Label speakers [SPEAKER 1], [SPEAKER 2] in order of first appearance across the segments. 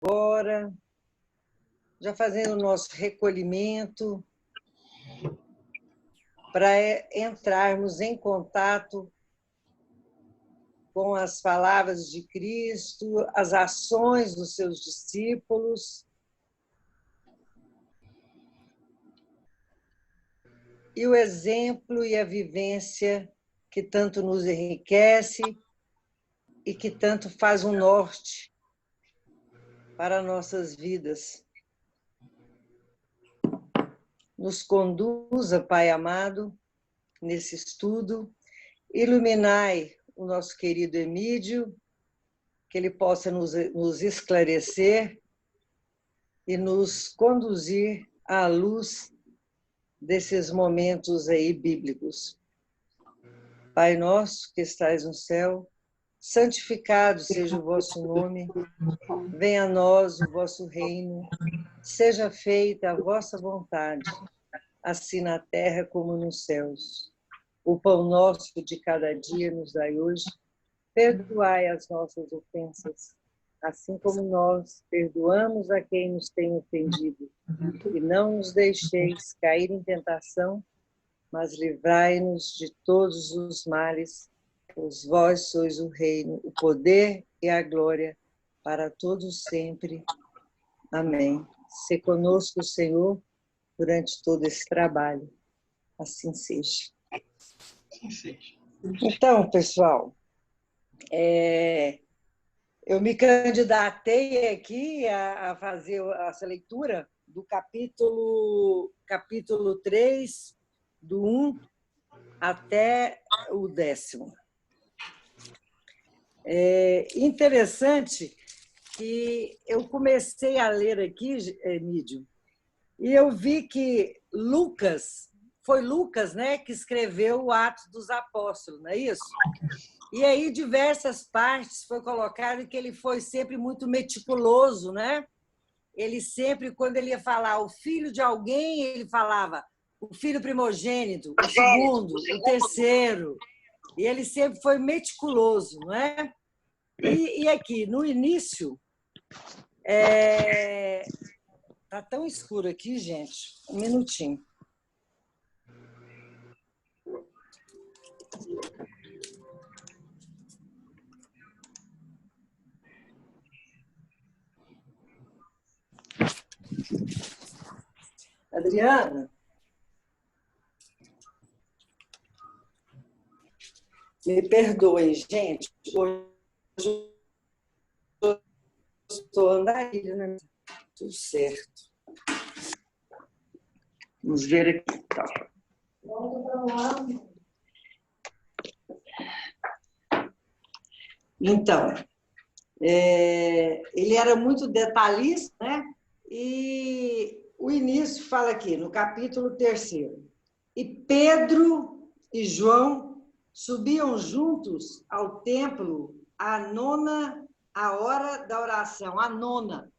[SPEAKER 1] agora, já fazendo o nosso recolhimento, para entrarmos em contato com as palavras de Cristo, as ações dos seus discípulos e o exemplo e a vivência que tanto nos enriquece e que tanto faz um norte para nossas vidas. Nos conduza, Pai amado, nesse estudo, iluminai o nosso querido Emídio, que ele possa nos esclarecer e nos conduzir à luz desses momentos aí bíblicos. Pai nosso que estais no céu, santificado seja o vosso nome, venha a nós o vosso reino, seja feita a vossa vontade, assim na terra como nos céus. O pão nosso de cada dia nos dai hoje, perdoai as nossas ofensas, assim como nós perdoamos a quem nos tem ofendido. E não nos deixeis cair em tentação, mas livrai-nos de todos os males, pois vós sois o reino, o poder e a glória para todos sempre. Amém. Se conosco o Senhor durante todo esse trabalho. Assim seja.
[SPEAKER 2] Assim seja.
[SPEAKER 1] Então, pessoal, eu me candidatei aqui a fazer essa leitura do capítulo 3, do 1 até o 10º. É interessante que eu comecei a ler aqui, Emídio, e eu vi que foi Lucas, né, que escreveu o Atos dos Apóstolos, não é isso? E aí diversas partes foi colocado que ele foi sempre muito meticuloso, né? Ele sempre, quando ele ia falar o filho de alguém, ele falava o filho primogênito, o segundo, o terceiro. E ele sempre foi meticuloso, não é? E aqui, no início, tá tão escuro aqui, gente. Um minutinho. Adriana? Me perdoem, gente. Hoje eu estou andarilha, né? Tudo certo. Vamos ver aqui. Tá. Então, ele era muito detalhista, né? E o início fala aqui, no capítulo 3º. E Pedro e João subiam juntos ao templo a hora da oração, a nona.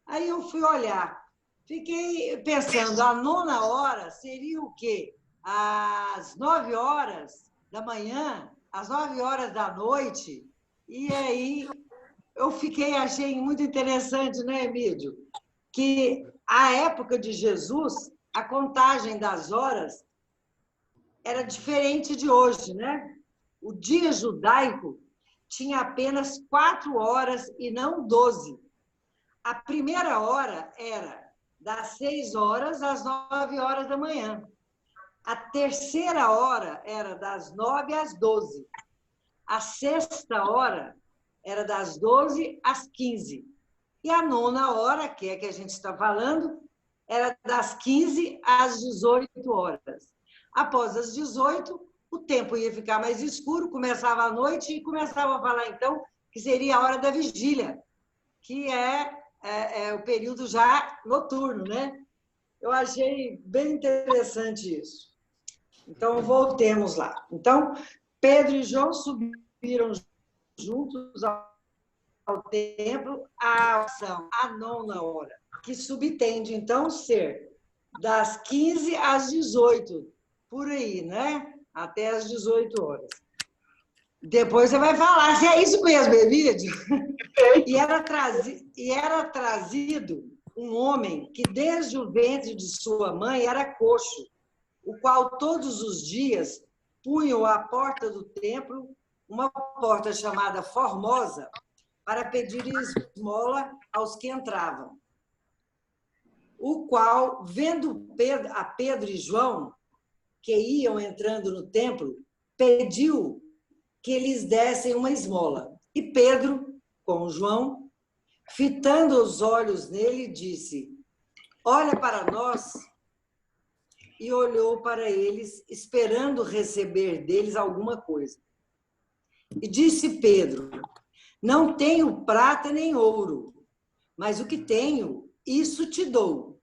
[SPEAKER 1] Aí eu fui olhar, fiquei pensando, a nona hora seria o quê? Às 9 horas da manhã, às 9 horas da noite. E aí eu achei muito interessante, né, Emídio? Que a época de Jesus, a contagem das horas era diferente de hoje, né? O dia judaico tinha apenas 4 horas e não 12. A primeira hora era das 6 horas às 9 horas da manhã. A terceira hora era das 9 às 12. A sexta hora era das 12 às 15. E a nona hora, que é que a gente está falando, era das 15 às 18 horas. Após as 18, o tempo ia ficar mais escuro, começava a noite e começava a falar, então, que seria a hora da vigília, que é o período já noturno, né? Eu achei bem interessante isso. Então, voltemos lá. Então, Pedro e João subiram juntos ao templo a oração, a nona hora, que subtende, então, ser das 15 às 18, por aí, né? Até às 18 horas. Depois você vai falar se é isso mesmo, Emílio.
[SPEAKER 3] Perfeito.
[SPEAKER 1] E era trazido um homem que desde o ventre de sua mãe era coxo, o qual todos os dias punham à porta do templo, uma porta chamada Formosa, para pedir esmola aos que entravam. O qual, vendo a Pedro e João, que iam entrando no templo, pediu que lhes dessem uma esmola. E Pedro, com João, fitando os olhos nele, disse: olha para nós. E olhou para eles, esperando receber deles alguma coisa. E disse Pedro: não tenho prata nem ouro, mas o que tenho, isso te dou.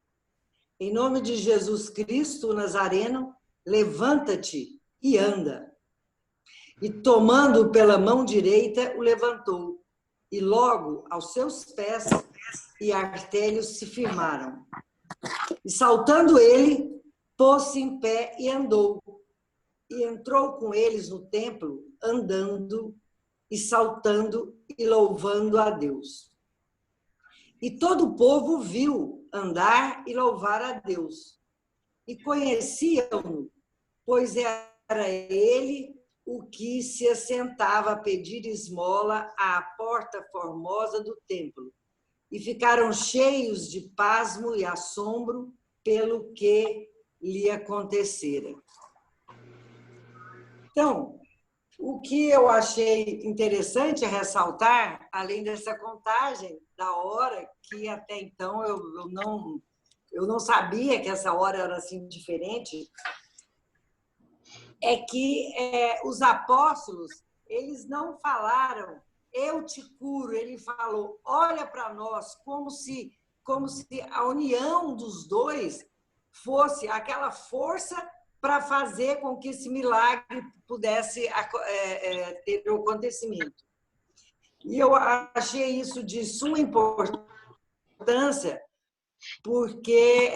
[SPEAKER 1] Em nome de Jesus Cristo, o Nazareno, levanta-te e anda. E tomando pela mão direita, o levantou. E logo aos seus pés e artérios se firmaram. E saltando ele, pôs-se em pé e andou. E entrou com eles no templo, andando e saltando e louvando a Deus. E todo o povo viu andar e louvar a Deus. E conheciam-no, pois era ele o que se assentava a pedir esmola à porta formosa do templo. E ficaram cheios de pasmo e assombro pelo que lhe acontecera. Então, o que eu achei interessante ressaltar, além dessa contagem da hora, que até então eu não sabia que essa hora era assim diferente, é que os apóstolos, eles não falaram, eu te curo, ele falou, olha para nós, como se a união dos dois fosse aquela força para fazer com que esse milagre pudesse ter o acontecimento. E eu achei isso de suma importância, porque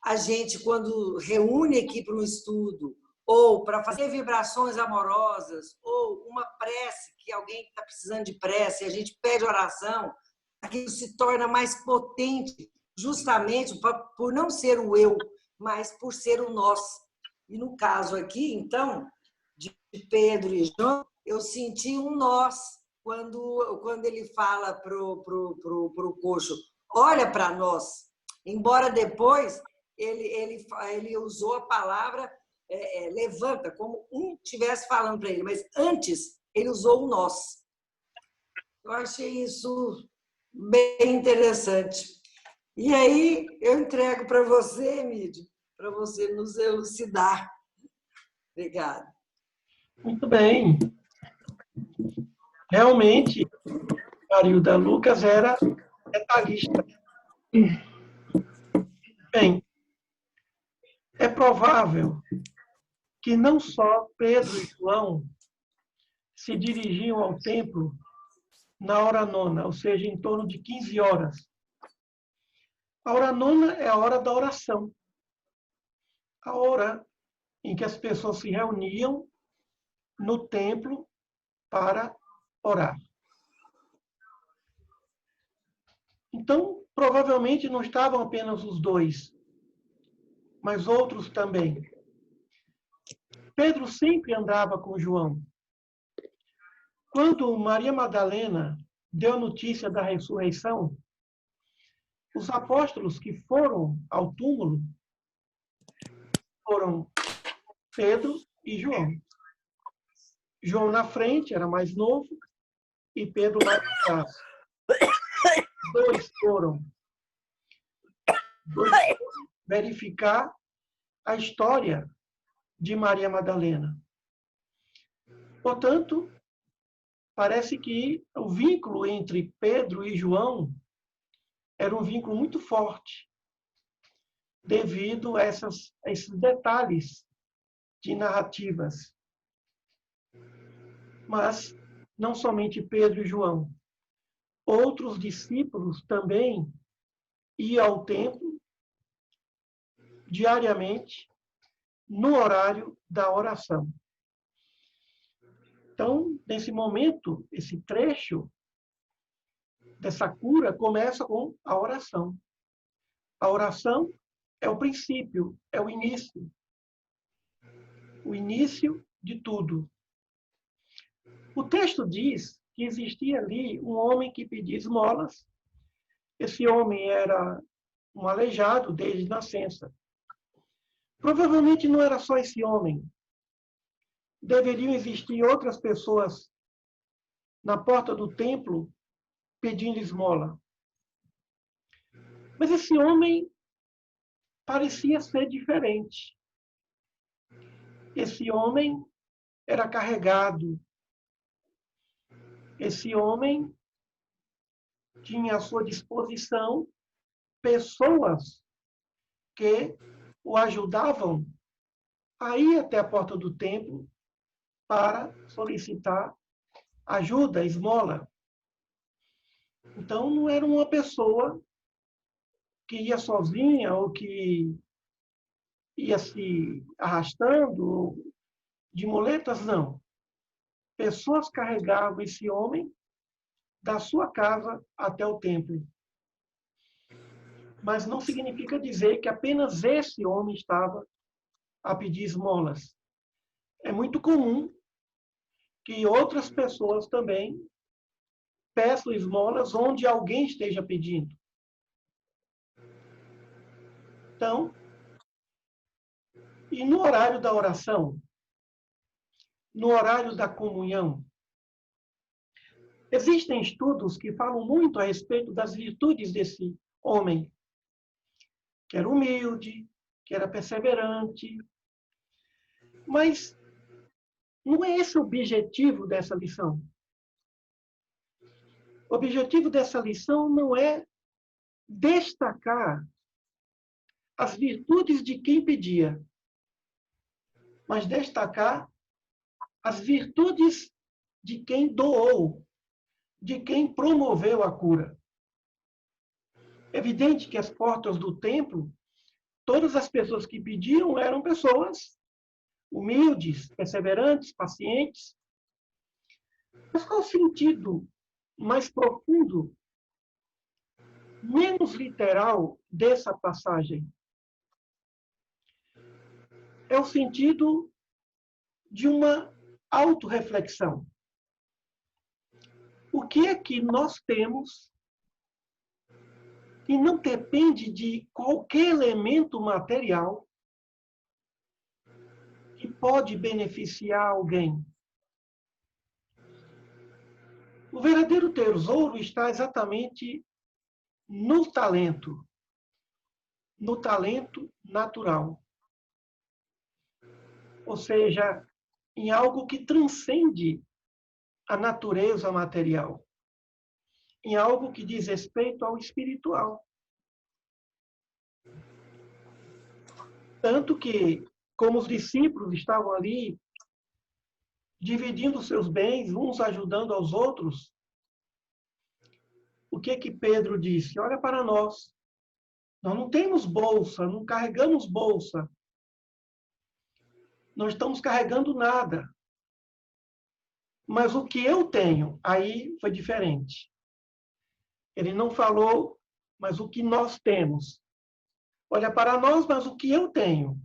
[SPEAKER 1] a gente, quando reúne aqui para um estudo, ou para fazer vibrações amorosas, ou uma prece, que alguém está precisando de prece, a gente pede oração, aquilo se torna mais potente, justamente por não ser o eu, mas por ser o nós. E no caso aqui, então, de Pedro e João, eu senti um nós, quando ele fala pro coxo, olha para nós. Embora depois ele usou a palavra levanta, como um estivesse falando para ele, mas antes ele usou o nós. Eu achei isso bem interessante. E aí eu entrego para você, Emílio, para você nos elucidar. Obrigada.
[SPEAKER 3] Muito bem. Realmente, Marilda, Lucas era detalhista. Bem, é provável que não só Pedro e João se dirigiam ao templo na hora nona, ou seja, em torno de 15 horas. A hora nona é a hora da oração, a hora em que as pessoas se reuniam no templo para orar. Então, provavelmente não estavam apenas os dois, mas outros também. Pedro sempre andava com João. Quando Maria Madalena deu a notícia da ressurreição, os apóstolos que foram ao túmulo foram Pedro e João. João na frente, era mais novo, e Pedro mais atrás. Dois foram verificar a história de Maria Madalena. Portanto, parece que o vínculo entre Pedro e João era um vínculo muito forte, devido a esses detalhes de narrativas. Mas não somente Pedro e João, outros discípulos também iam ao templo diariamente no horário da oração. Então, nesse momento, esse trecho dessa cura começa com a oração. A oração é o princípio, é o início de tudo. O texto diz que existia ali um homem que pedia esmolas. Esse homem era um aleijado desde nascença. Provavelmente não era só esse homem. Deveriam existir outras pessoas na porta do templo pedindo esmola. Mas esse homem parecia ser diferente. Esse homem era carregado. Esse homem tinha à sua disposição pessoas que o ajudavam a ir até a porta do templo para solicitar ajuda, esmola. Então, não era uma pessoa que ia sozinha ou que ia se arrastando de muletas, não. Pessoas carregavam esse homem da sua casa até o templo. Mas não significa dizer que apenas esse homem estava a pedir esmolas. É muito comum que outras pessoas também peçam esmolas onde alguém esteja pedindo. Então, e no horário da oração, no horário da comunhão, existem estudos que falam muito a respeito das virtudes desse homem, que era humilde, que era perseverante. Mas não é esse o objetivo dessa lição. O objetivo dessa lição não é destacar as virtudes de quem pedia, mas destacar as virtudes de quem doou, de quem promoveu a cura. É evidente que as portas do templo, todas as pessoas que pediam eram pessoas humildes, perseverantes, pacientes. Mas qual o sentido mais profundo, menos literal dessa passagem? É o sentido de uma autorreflexão. O que é que nós temos que não depende de qualquer elemento material que pode beneficiar alguém? O verdadeiro tesouro está exatamente no talento natural. Ou seja, em algo que transcende a natureza material, em algo que diz respeito ao espiritual. Tanto que, como os discípulos estavam ali, dividindo seus bens, uns ajudando aos outros, o que Pedro disse? Olha para nós. Nós não temos bolsa, não carregamos bolsa. Não estamos carregando nada. Mas o que eu tenho, aí foi diferente. Ele não falou, mas o que nós temos. Olha para nós, mas o que eu tenho.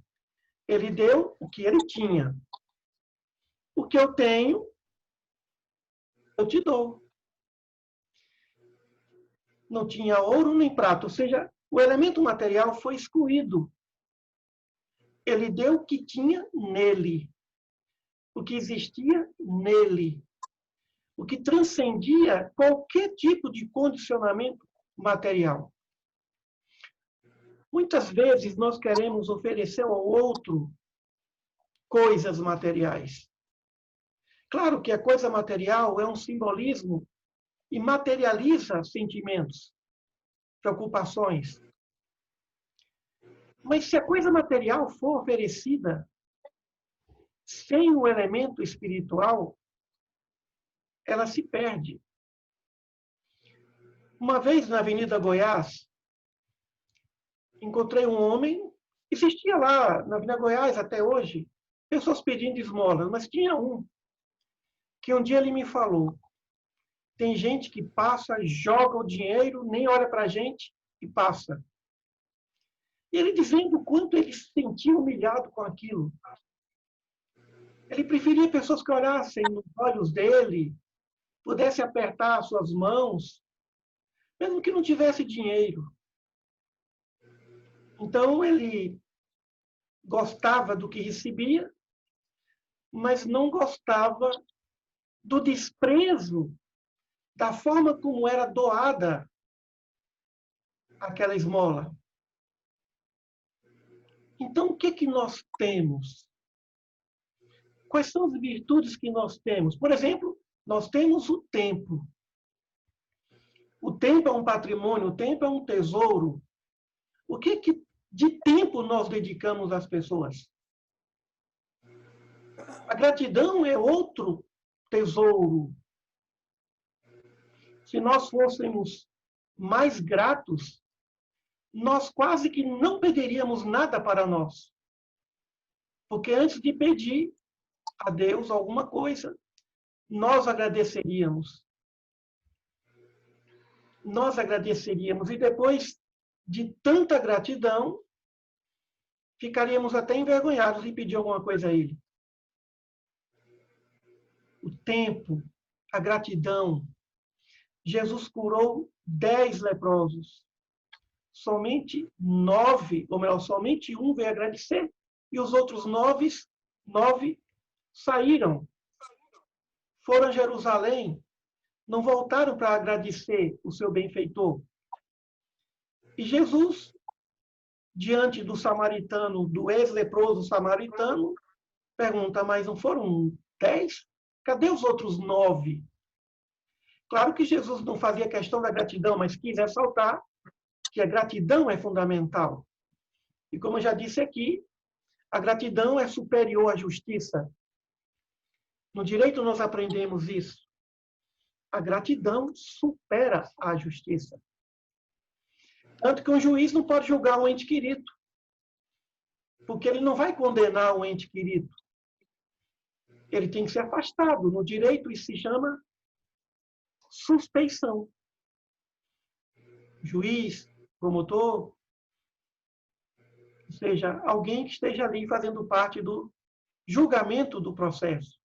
[SPEAKER 3] Ele deu o que ele tinha. O que eu tenho, eu te dou. Não tinha ouro nem prata, ou seja, o elemento material foi excluído. Ele deu o que tinha nele, o que existia nele, o que transcendia qualquer tipo de condicionamento material. Muitas vezes nós queremos oferecer ao outro coisas materiais. Claro que a coisa material é um simbolismo e materializa sentimentos, preocupações. Mas se a coisa material for oferecida sem o elemento espiritual, ela se perde. Uma vez na Avenida Goiás, encontrei um homem, existia lá na Avenida Goiás até hoje, pessoas pedindo esmolas, mas tinha um que um dia ele me falou: tem gente que passa, joga o dinheiro, nem olha para a gente e passa. E ele dizendo o quanto ele se sentia humilhado com aquilo. Ele preferia pessoas que olhassem nos olhos dele, pudessem apertar suas mãos, mesmo que não tivesse dinheiro. Então, ele gostava do que recebia, mas não gostava do desprezo da forma como era doada aquela esmola. Então, o que nós temos? Quais são as virtudes que nós temos? Por exemplo, nós temos o tempo. O tempo é um patrimônio, o tempo é um tesouro. O que de tempo nós dedicamos às pessoas? A gratidão é outro tesouro. Se nós fôssemos mais gratos, nós quase que não pediríamos nada para nós. Porque antes de pedir a Deus alguma coisa, nós agradeceríamos. Nós agradeceríamos. E depois de tanta gratidão, ficaríamos até envergonhados de pedir alguma coisa a Ele. O tempo, a gratidão. Jesus curou 10 leprosos. Somente 9, ou melhor, somente um veio agradecer, e os outros 9 saíram. Foram a Jerusalém, não voltaram para agradecer o seu benfeitor. E Jesus, diante do samaritano, do ex-leproso samaritano, pergunta: mas não foram 10? Cadê os outros 9? Claro que Jesus não fazia questão da gratidão, mas quis ressaltar que a gratidão é fundamental. E como eu já disse aqui, a gratidão é superior à justiça. No direito nós aprendemos isso. A gratidão supera a justiça. Tanto que um juiz não pode julgar um ente querido, porque ele não vai condenar um ente querido. Ele tem que ser afastado. No direito isso se chama suspeição. Juiz, promotor, ou seja, alguém que esteja ali fazendo parte do julgamento do processo.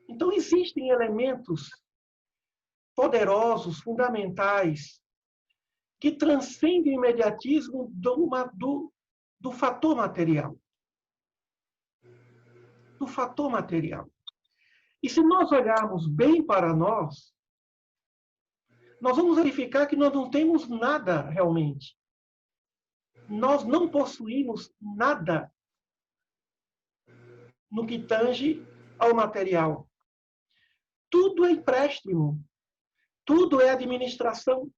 [SPEAKER 3] Então, existem elementos poderosos, fundamentais, que transcendem o imediatismo do fator material. Do fator material. E se nós olharmos bem para nós vamos verificar que nós não temos nada realmente. Nós não possuímos nada no que tange ao material. Tudo é empréstimo. Tudo é administração.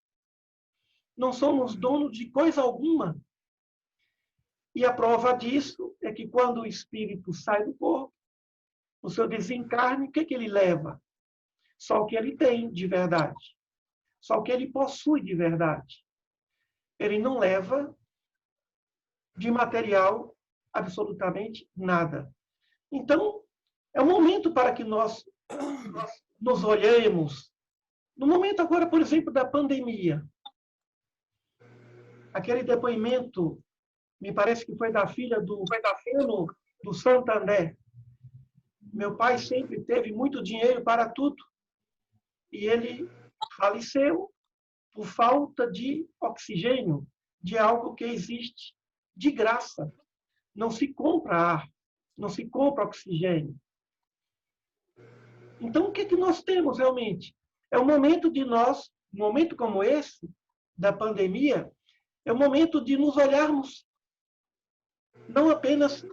[SPEAKER 3] Não somos donos de coisa alguma. E a prova disso é que quando o espírito sai do corpo, o seu desencarne, o que ele leva? Só o que ele tem de verdade. Só o que ele possui de verdade. Ele não leva de material absolutamente nada. Então, é um momento para que nós nos olhemos. No momento agora, por exemplo, da pandemia. Aquele depoimento, me parece que foi da filha do Santander. Meu pai sempre teve muito dinheiro para tudo. E ele faleceu por falta de oxigênio, de algo que existe de graça. Não se compra ar, não se compra oxigênio. Então, o que nós temos realmente? É um momento de nós, um momento como esse, da pandemia, é um momento de nos olharmos, não apenas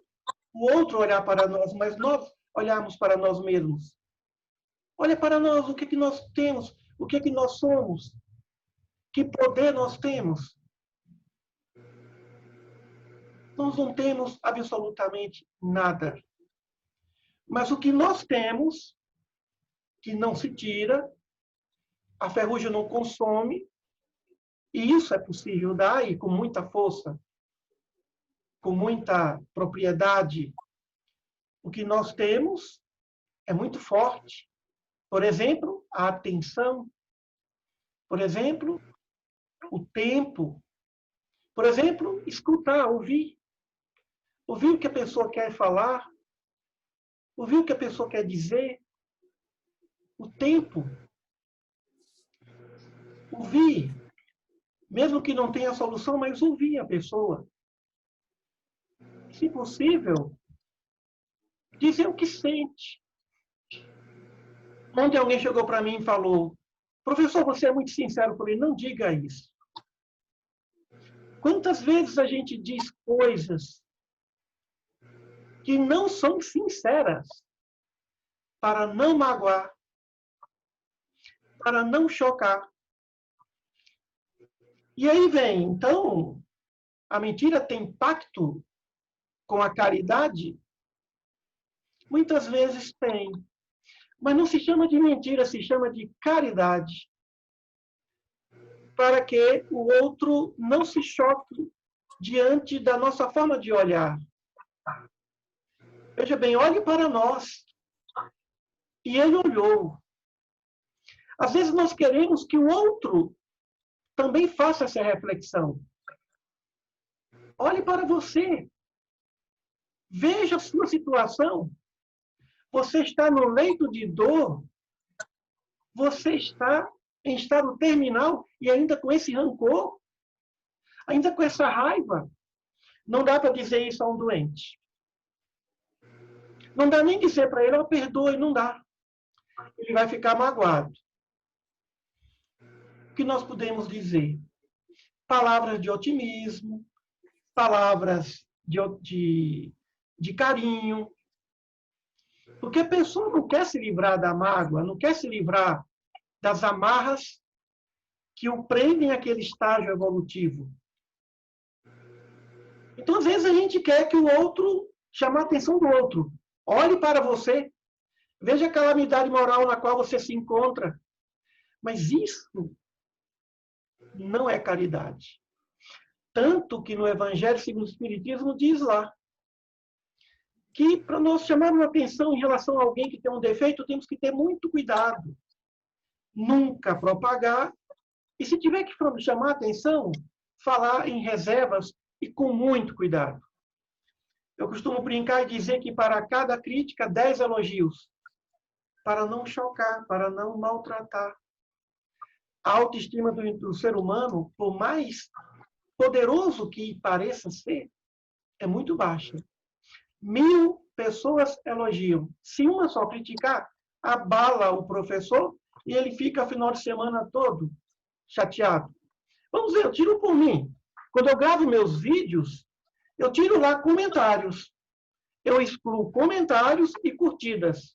[SPEAKER 3] o outro olhar para nós, mas nós olharmos para nós mesmos. Olha para nós, o que nós temos, o que nós somos, que poder nós temos. Nós não temos absolutamente nada. Mas o que nós temos, que não se tira, a ferrugem não consome, e isso é possível dar, e com muita força, com muita propriedade. O que nós temos é muito forte. Por exemplo, a atenção. Por exemplo, o tempo. Por exemplo, escutar, ouvir. Ouvir o que a pessoa quer falar. Ouvir o que a pessoa quer dizer. O tempo. Ouvir. Mesmo que não tenha solução, mas ouvir a pessoa. Se possível, dizer o que sente. Ontem alguém chegou para mim e falou: professor, você é muito sincero. Eu falei: não diga isso. Quantas vezes a gente diz coisas que não são sinceras para não magoar, para não chocar. E aí vem, então, a mentira tem pacto com a caridade? Muitas vezes tem. Mas não se chama de mentira, se chama de caridade. Para que o outro não se choque diante da nossa forma de olhar. Veja bem, olhe para nós. E ele olhou. Às vezes nós queremos que o outro também faça essa reflexão. Olhe para você. Veja a sua situação. Você está no leito de dor. Você está em estado terminal e ainda com esse rancor, ainda com essa raiva. Não dá para dizer isso a um doente. Não dá nem dizer para ele: perdoe, não dá. Ele vai ficar magoado. O que nós podemos dizer? Palavras de otimismo, palavras de carinho. Porque a pessoa não quer se livrar da mágoa, não quer se livrar das amarras que o prendem àquele estágio evolutivo. Então, às vezes, a gente quer que o outro chame a atenção do outro. Olhe para você, veja a calamidade moral na qual você se encontra. Mas isso não é caridade. Tanto que no Evangelho segundo o Espiritismo diz lá que para nós chamarmos a atenção em relação a alguém que tem um defeito, temos que ter muito cuidado. Nunca propagar. E se tiver que chamar a atenção, falar em reservas e com muito cuidado. Eu costumo brincar e dizer que para cada crítica, 10 elogios. Para não chocar, para não maltratar. A autoestima do ser humano, por mais poderoso que pareça ser, é muito baixa. 1000 pessoas elogiam. Se uma só criticar, abala o professor e ele fica o final de semana todo chateado. Vamos ver, eu tiro por mim. Quando eu gravo meus vídeos, eu tiro lá comentários. Eu excluo comentários e curtidas.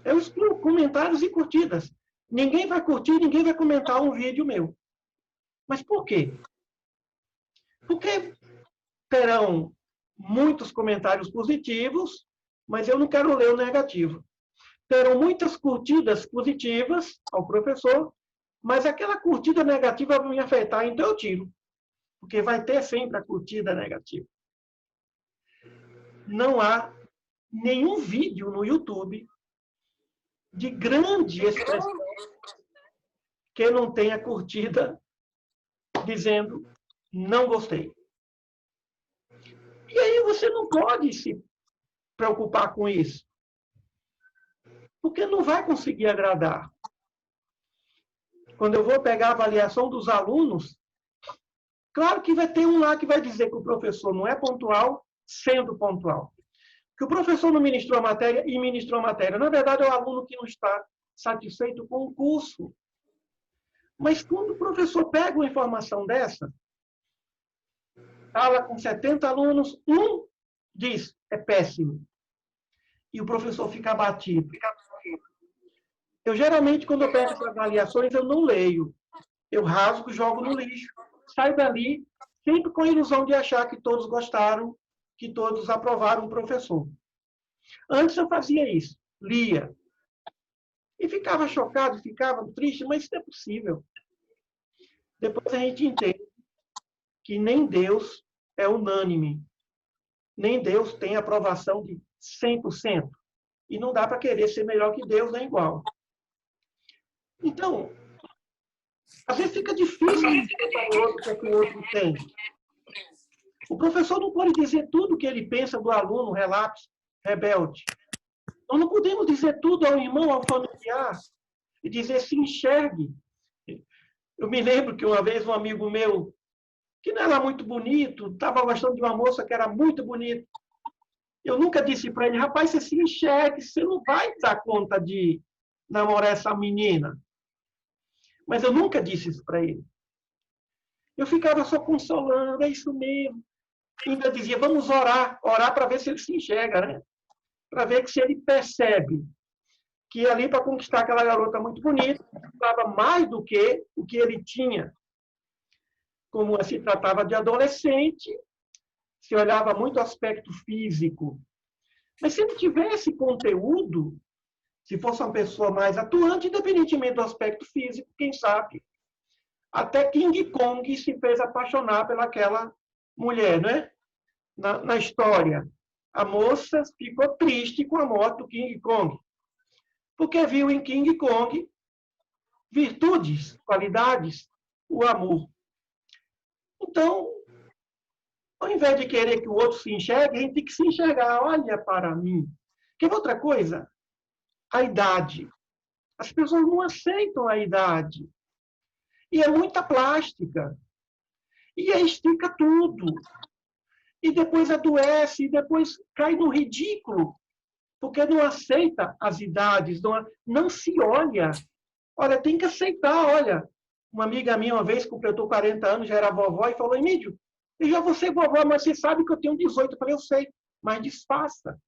[SPEAKER 3] Eu excluo comentários e curtidas. Ninguém vai curtir, ninguém vai comentar um vídeo meu. Mas por quê? Porque terão muitos comentários positivos, mas eu não quero ler o negativo. Terão muitas curtidas positivas ao professor, mas aquela curtida negativa vai me afetar, então eu tiro. Porque vai ter sempre a curtida negativa. Não há nenhum vídeo no YouTube de grande expressão que não tenha curtida dizendo não gostei. E aí você não pode se preocupar com isso. Porque não vai conseguir agradar. Quando eu vou pegar a avaliação dos alunos, claro que vai ter um lá que vai dizer que o professor não é pontual, sendo pontual. Que o professor não ministrou a matéria e ministrou a matéria. Na verdade, é o aluno que não está satisfeito com o curso. Mas quando o professor pega uma informação dessa, aula com 70 alunos, um diz, é péssimo. E o professor fica abatido. Eu, geralmente, quando eu pego essas avaliações, eu não leio. Eu rasgo, jogo no lixo. Saio dali, sempre com a ilusão de achar que todos gostaram, que todos aprovaram o professor. Antes eu fazia isso, lia. E ficava chocado, ficava triste, mas isso não é possível. Depois a gente entende que nem Deus é unânime. Nem Deus tem aprovação de 100%. E não dá para querer ser melhor que Deus, nem igual. Então, às vezes fica difícil dizer para o outro o que é que o outro tem. O professor não pode dizer tudo o que ele pensa do aluno relapso, rebelde. Nós não podemos dizer tudo ao irmão, ao familiar, e dizer se enxergue. Eu me lembro que uma vez um amigo meu, que não era muito bonito, estava gostando de uma moça que era muito bonita. Eu nunca disse para ele, rapaz, você se enxergue, você não vai dar conta de namorar essa menina. Mas eu nunca disse isso para ele. Eu ficava só consolando, é isso mesmo. E ainda dizia, vamos orar para ver se ele se enxerga, né? Para ver se ele percebe que ali para conquistar aquela garota muito bonita, estava mais do que o que ele tinha. Como se tratava de adolescente, se olhava muito o aspecto físico. Mas se ele tivesse conteúdo, se fosse uma pessoa mais atuante, independentemente do aspecto físico, quem sabe, até King Kong se fez apaixonar pelaquela mulher, né? Na história. A moça ficou triste com a morte do King Kong, porque viu em King Kong virtudes, qualidades, o amor. Então, ao invés de querer que o outro se enxergue, a gente tem que se enxergar. Olha para mim. Quer ver outra coisa? A idade. As pessoas não aceitam a idade. E é muita plástica. E aí estica tudo. E depois adoece, e depois cai no ridículo, porque não aceita as idades, não se olha. Olha, tem que aceitar, olha. Uma amiga minha uma vez completou 40 anos, já era vovó, e falou, Emílio, eu já vou ser vovó, mas você sabe que eu tenho 18. Eu falei, eu sei, mas disfarça.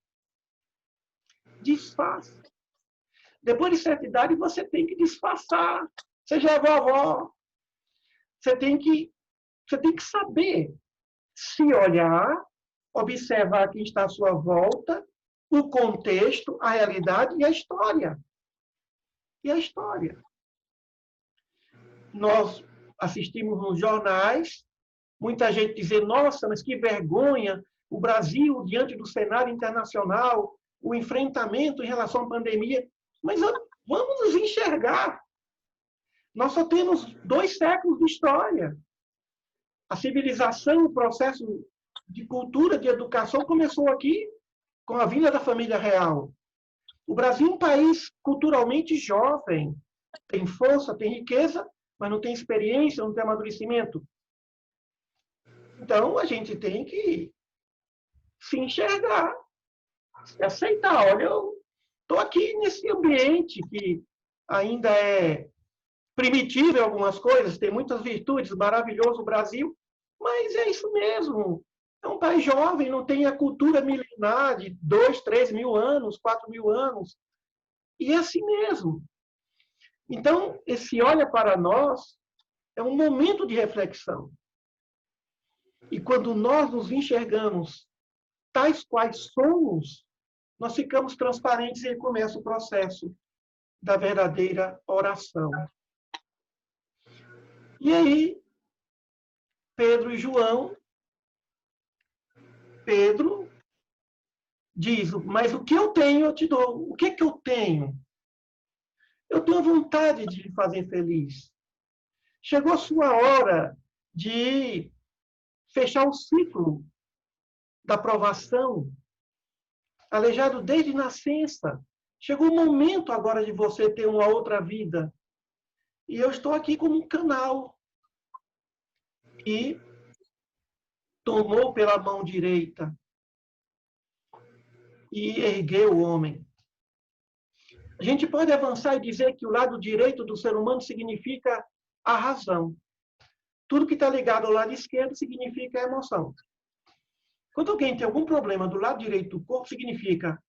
[SPEAKER 3] Disfarça. Depois de certa idade, você tem que disfarçar. Você já é vovó. Você tem que saber se olhar, observar quem está à sua volta, o contexto, a realidade e a história. E a história. Nós assistimos nos jornais, muita gente dizendo, nossa, mas que vergonha, o Brasil, diante do cenário internacional, o enfrentamento em relação à pandemia. Mas vamos nos enxergar. Nós só temos 2 séculos de história. A civilização, o processo de cultura, de educação, começou aqui com a vinda da família real. O Brasil é um país culturalmente jovem. Tem força, tem riqueza, mas não tem experiência, não tem amadurecimento. Então, a gente tem que se enxergar, aceitar. Olha, eu estou aqui nesse ambiente que ainda é primitivo em algumas coisas, tem muitas virtudes, maravilhoso o Brasil, mas é isso mesmo. É um país jovem, não tem a cultura milenar de 2, 3 mil anos, 4 mil anos. E é assim mesmo. Então, esse olha para nós é um momento de reflexão. E quando nós nos enxergamos tais quais somos, nós ficamos transparentes e aí começa o processo da verdadeira oração. E aí, Pedro e João, Pedro diz, mas o que eu tenho eu te dou. O que que eu tenho? Eu tenho vontade de lhe fazer feliz. Chegou a sua hora de fechar o ciclo da provação, aleijado desde nascença. Chegou o momento agora de você ter uma outra vida. E eu estou aqui como um canal. E tomou pela mão direita e ergueu o homem. A gente pode avançar e dizer que o lado direito do ser humano significa a razão. Tudo que está ligado ao lado esquerdo significa a emoção. Quando alguém tem algum problema do lado direito do corpo, significa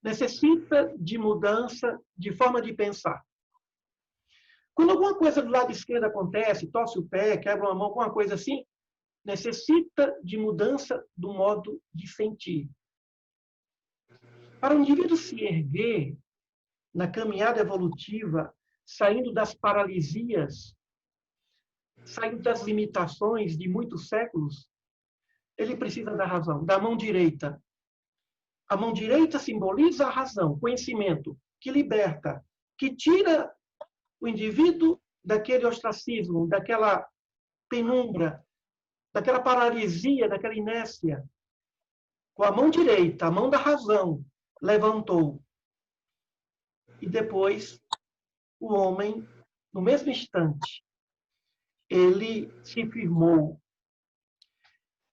[SPEAKER 3] necessita de mudança de forma de pensar. Quando alguma coisa do lado esquerdo acontece, torce o pé, quebra uma mão, alguma coisa assim, necessita de mudança do modo de sentir. Para o indivíduo se erguer na caminhada evolutiva, saindo das paralisias, saindo das limitações de muitos séculos, ele precisa da razão, da mão direita. A mão direita simboliza a razão, conhecimento, que liberta, que tira o indivíduo daquele ostracismo, daquela penumbra, daquela paralisia, daquela inércia. Com a mão direita, a mão da razão, levantou. E depois, o homem, no mesmo instante, ele se firmou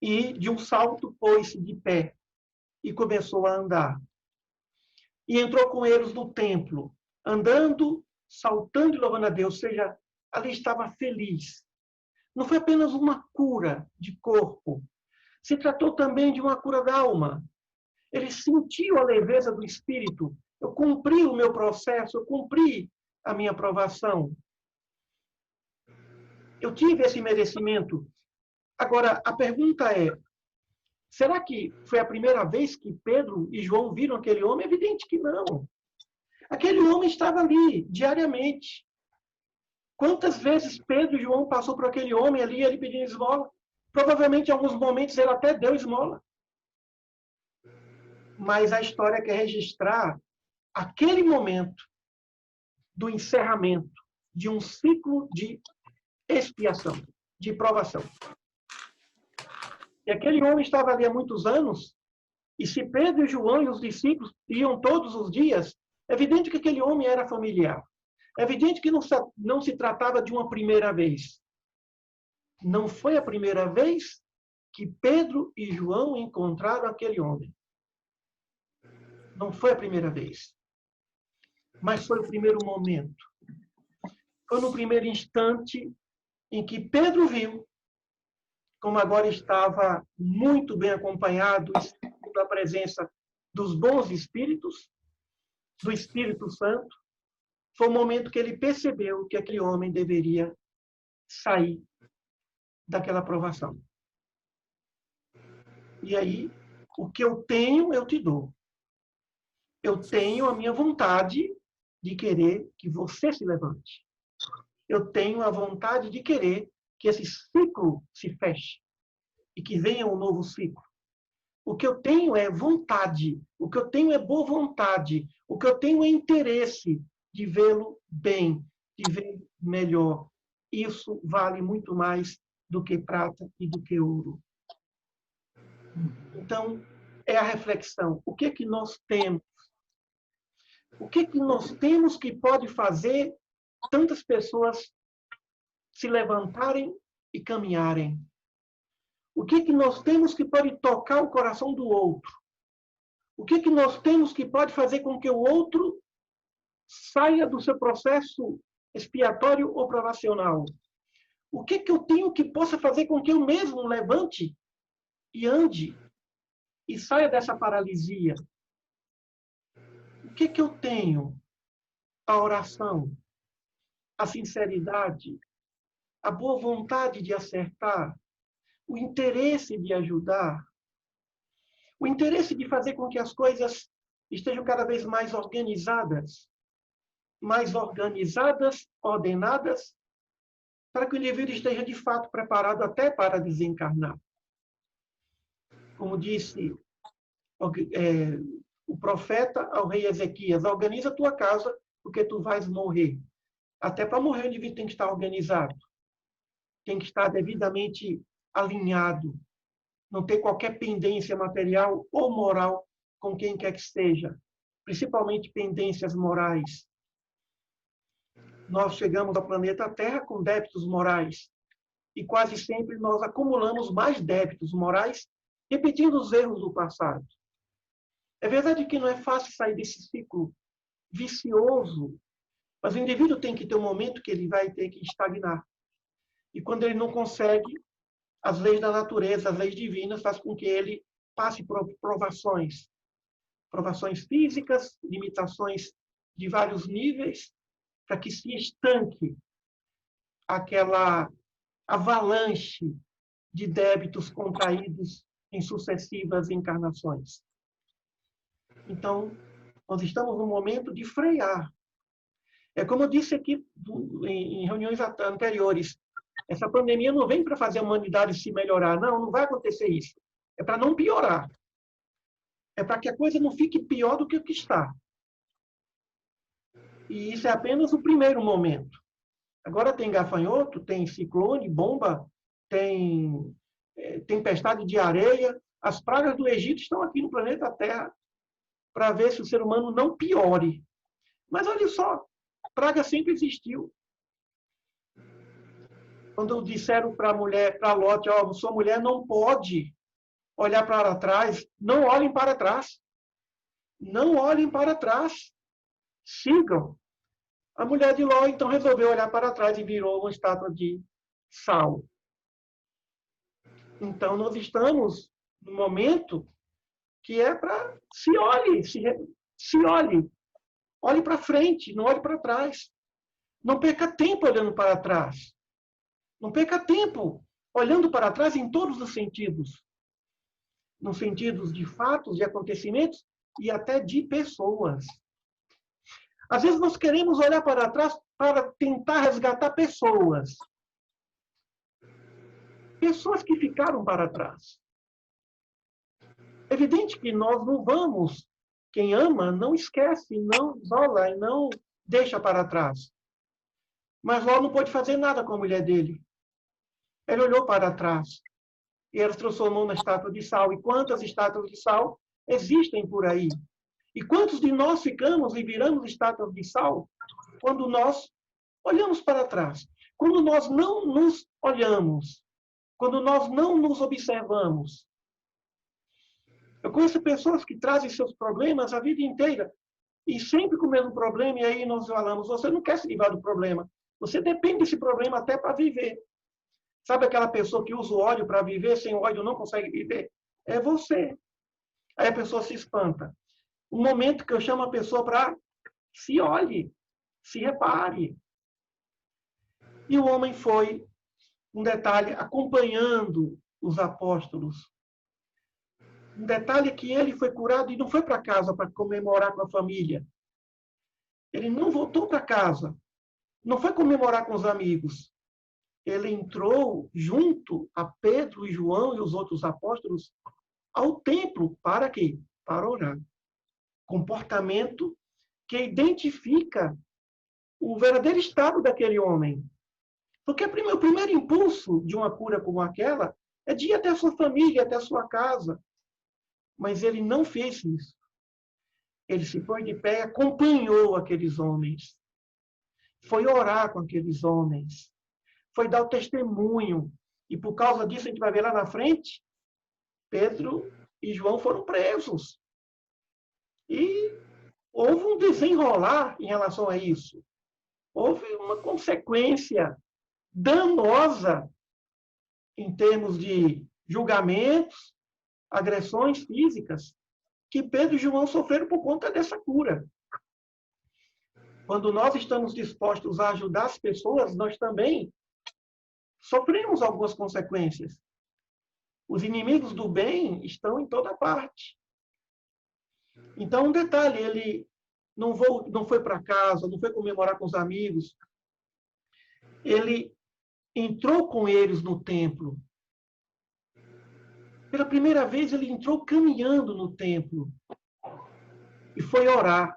[SPEAKER 3] e, de um salto, pôs-se de pé e começou a andar. E entrou com eles no templo, andando, saltando e louvando a Deus, ou seja, ali estava feliz. Não foi apenas uma cura de corpo, se tratou também de uma cura da alma. Ele sentiu a leveza do espírito. Eu cumpri o meu processo, eu cumpri a minha provação. Eu tive esse merecimento. Agora, a pergunta é, será que foi a primeira vez que Pedro e João viram aquele homem? É evidente que não. Aquele homem estava ali, diariamente. Quantas vezes Pedro e João passou por aquele homem ali, ele pedindo esmola? Provavelmente, em alguns momentos, ele até deu esmola. Mas a história quer registrar aquele momento do encerramento de um ciclo de expiação, de provação. E aquele homem estava ali há muitos anos, e se Pedro e João e os discípulos iam todos os dias, é evidente que aquele homem era familiar. É evidente que não se tratava de uma primeira vez. Não foi a primeira vez que Pedro e João encontraram aquele homem. Não foi a primeira vez. Mas foi o primeiro momento. Foi no primeiro instante em que Pedro viu, como agora estava muito bem acompanhado da presença dos bons espíritos, do Espírito Santo, foi o momento que ele percebeu que aquele homem deveria sair daquela provação. E aí, o que eu tenho, eu te dou. Eu tenho a minha vontade de querer que você se levante. Eu tenho a vontade de querer que esse ciclo se feche e que venha um novo ciclo. O que eu tenho é vontade, o que eu tenho é boa vontade, o que eu tenho é interesse de vê-lo bem, de vê-lo melhor. Isso vale muito mais do que prata e do que ouro. Então, é a reflexão. O que é que nós temos? O que é que nós temos que pode fazer tantas pessoas se levantarem e caminharem? O que é que nós temos que pode tocar o coração do outro? O que é que nós temos que pode fazer com que o outro saia do seu processo expiatório ou provacional? O que é que eu tenho que possa fazer com que eu mesmo levante e ande e saia dessa paralisia? O que é que eu tenho? A oração, a sinceridade, a boa vontade de acertar, o interesse de ajudar, o interesse de fazer com que as coisas estejam cada vez mais organizadas, ordenadas, para que o indivíduo esteja de fato preparado até para desencarnar. Como disse o profeta ao rei Ezequias, organiza a tua casa, porque tu vais morrer. Até para morrer o indivíduo tem que estar organizado, tem que estar devidamente alinhado, não ter qualquer pendência material ou moral com quem quer que seja, principalmente pendências morais. Nós chegamos ao planeta Terra com débitos morais e quase sempre nós acumulamos mais débitos morais, repetindo os erros do passado. É verdade que não é fácil sair desse ciclo vicioso, mas o indivíduo tem que ter um momento que ele vai ter que estagnar. E quando ele não consegue, as leis da natureza, as leis divinas, fazem com que ele passe por provações. Provações físicas, limitações de vários níveis, para que se estanque aquela avalanche de débitos contraídos em sucessivas encarnações. Então, nós estamos no momento de frear. É como eu disse aqui em reuniões anteriores, essa pandemia não vem para fazer a humanidade se melhorar. Não vai acontecer isso. É para não piorar. é para que a coisa não fique pior do que o que está. E isso é apenas o primeiro momento. Agora tem gafanhoto, tem ciclone, bomba, tem tempestade de areia. As pragas do Egito estão aqui no planeta Terra para ver se o ser humano não piore. Mas olha só, praga sempre existiu. Quando disseram para a mulher, para Ló, sua mulher não pode olhar para trás, não olhem para trás. Não olhem para trás. Sigam. A mulher de Ló, então, resolveu olhar para trás e virou uma estátua de sal. Então, nós estamos no momento que é para se olhe, se olhe. Olhe para frente, não olhe para trás. Não perca tempo olhando para trás. Não perca tempo olhando para trás em todos os sentidos. Nos sentidos de fatos, de acontecimentos e até de pessoas. Às vezes nós queremos olhar para trás para tentar resgatar pessoas. Pessoas que ficaram para trás. É evidente que nós não vamos. Quem ama não esquece, não isola e não deixa para trás. Mas Ló não pôde fazer nada com a mulher dele. Ele olhou para trás e ela se transformou na estátua de sal. E quantas estátuas de sal existem por aí? E quantos de nós ficamos e viramos estátuas de sal quando nós olhamos para trás? Quando nós não nos olhamos, quando nós não nos observamos. Eu conheço pessoas que trazem seus problemas a vida inteira e sempre com o mesmo problema, e aí nós falamos, você não quer se livrar do problema, você depende desse problema até para viver. Sabe aquela pessoa que usa o óleo para viver, sem o óleo não consegue viver? É você. Aí a pessoa se espanta. Um momento que eu chamo a pessoa para se olhe, se repare. E o homem foi, um detalhe, acompanhando os apóstolos. Um detalhe que ele foi curado e não foi para casa para comemorar com a família. Ele não voltou para casa. Não foi comemorar com os amigos. Ele entrou junto a Pedro e João e os outros apóstolos ao templo. Para quê? Para orar. Comportamento que identifica o verdadeiro estado daquele homem. Porque o primeiro impulso de uma cura como aquela é de ir até a sua família, até a sua casa. Mas ele não fez isso. Ele se pôs de pé e acompanhou aqueles homens. Foi orar com aqueles homens. Foi dar o testemunho. E por causa disso, a gente vai ver lá na frente, Pedro e João foram presos. E houve um desenrolar em relação a isso. Houve uma consequência danosa em termos de julgamentos, agressões físicas, que Pedro e João sofreram por conta dessa cura. Quando nós estamos dispostos a ajudar as pessoas, nós também sofremos algumas consequências. Os inimigos do bem estão em toda parte. Então, um detalhe, ele não foi para casa, não foi comemorar com os amigos. Ele entrou com eles no templo. Pela primeira vez, ele entrou caminhando no templo e foi orar.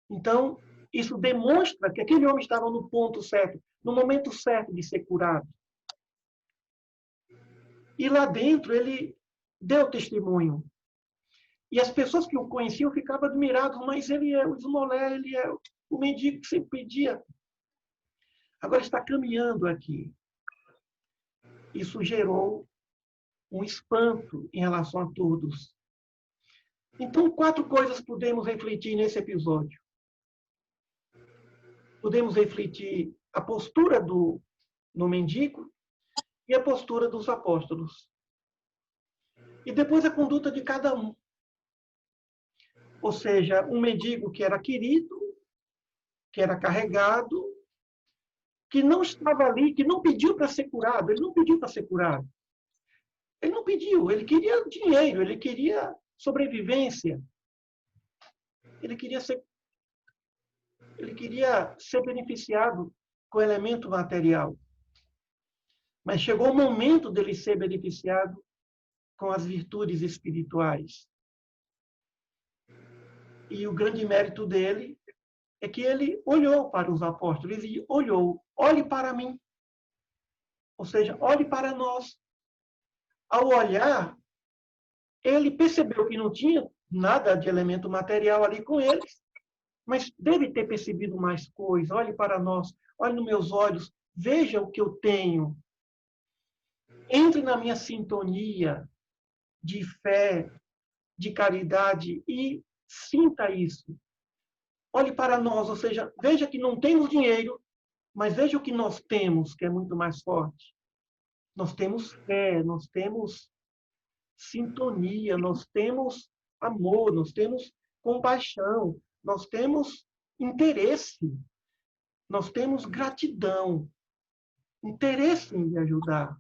[SPEAKER 3] Então, isso demonstra que aquele homem estava no ponto certo, no momento certo de ser curado. E lá dentro, ele deu testemunho. E as pessoas que o conheciam ficavam admiradas, mas ele é o esmolé, ele é o mendigo que sempre pedia. Agora está caminhando aqui. Isso gerou um espanto em relação a todos. Então, 4 coisas podemos refletir nesse episódio. Podemos refletir a postura do mendigo e a postura dos apóstolos. E depois a conduta de cada um. Ou seja, um mendigo que era querido, que era carregado, que não estava ali, que não pediu para ser curado. Ele não pediu para ser curado. Ele não pediu, ele queria dinheiro, ele queria sobrevivência. Ele queria ser beneficiado com o elemento material. Mas chegou o momento dele ser beneficiado com as virtudes espirituais. E o grande mérito dele é que ele olhou para os apóstolos e olhou, olhe para mim. Ou seja, olhe para nós. Ao olhar, ele percebeu que não tinha nada de elemento material ali com eles, mas deve ter percebido mais coisa. Olhe para nós, olhe nos meus olhos, veja o que eu tenho. Entre na minha sintonia de fé, de caridade e sinta isso. Olhe para nós, ou seja, veja que não temos dinheiro, mas veja o que nós temos, que é muito mais forte. Nós temos fé, nós temos sintonia, nós temos amor, nós temos compaixão, nós temos interesse, nós temos gratidão, interesse em lhe ajudar.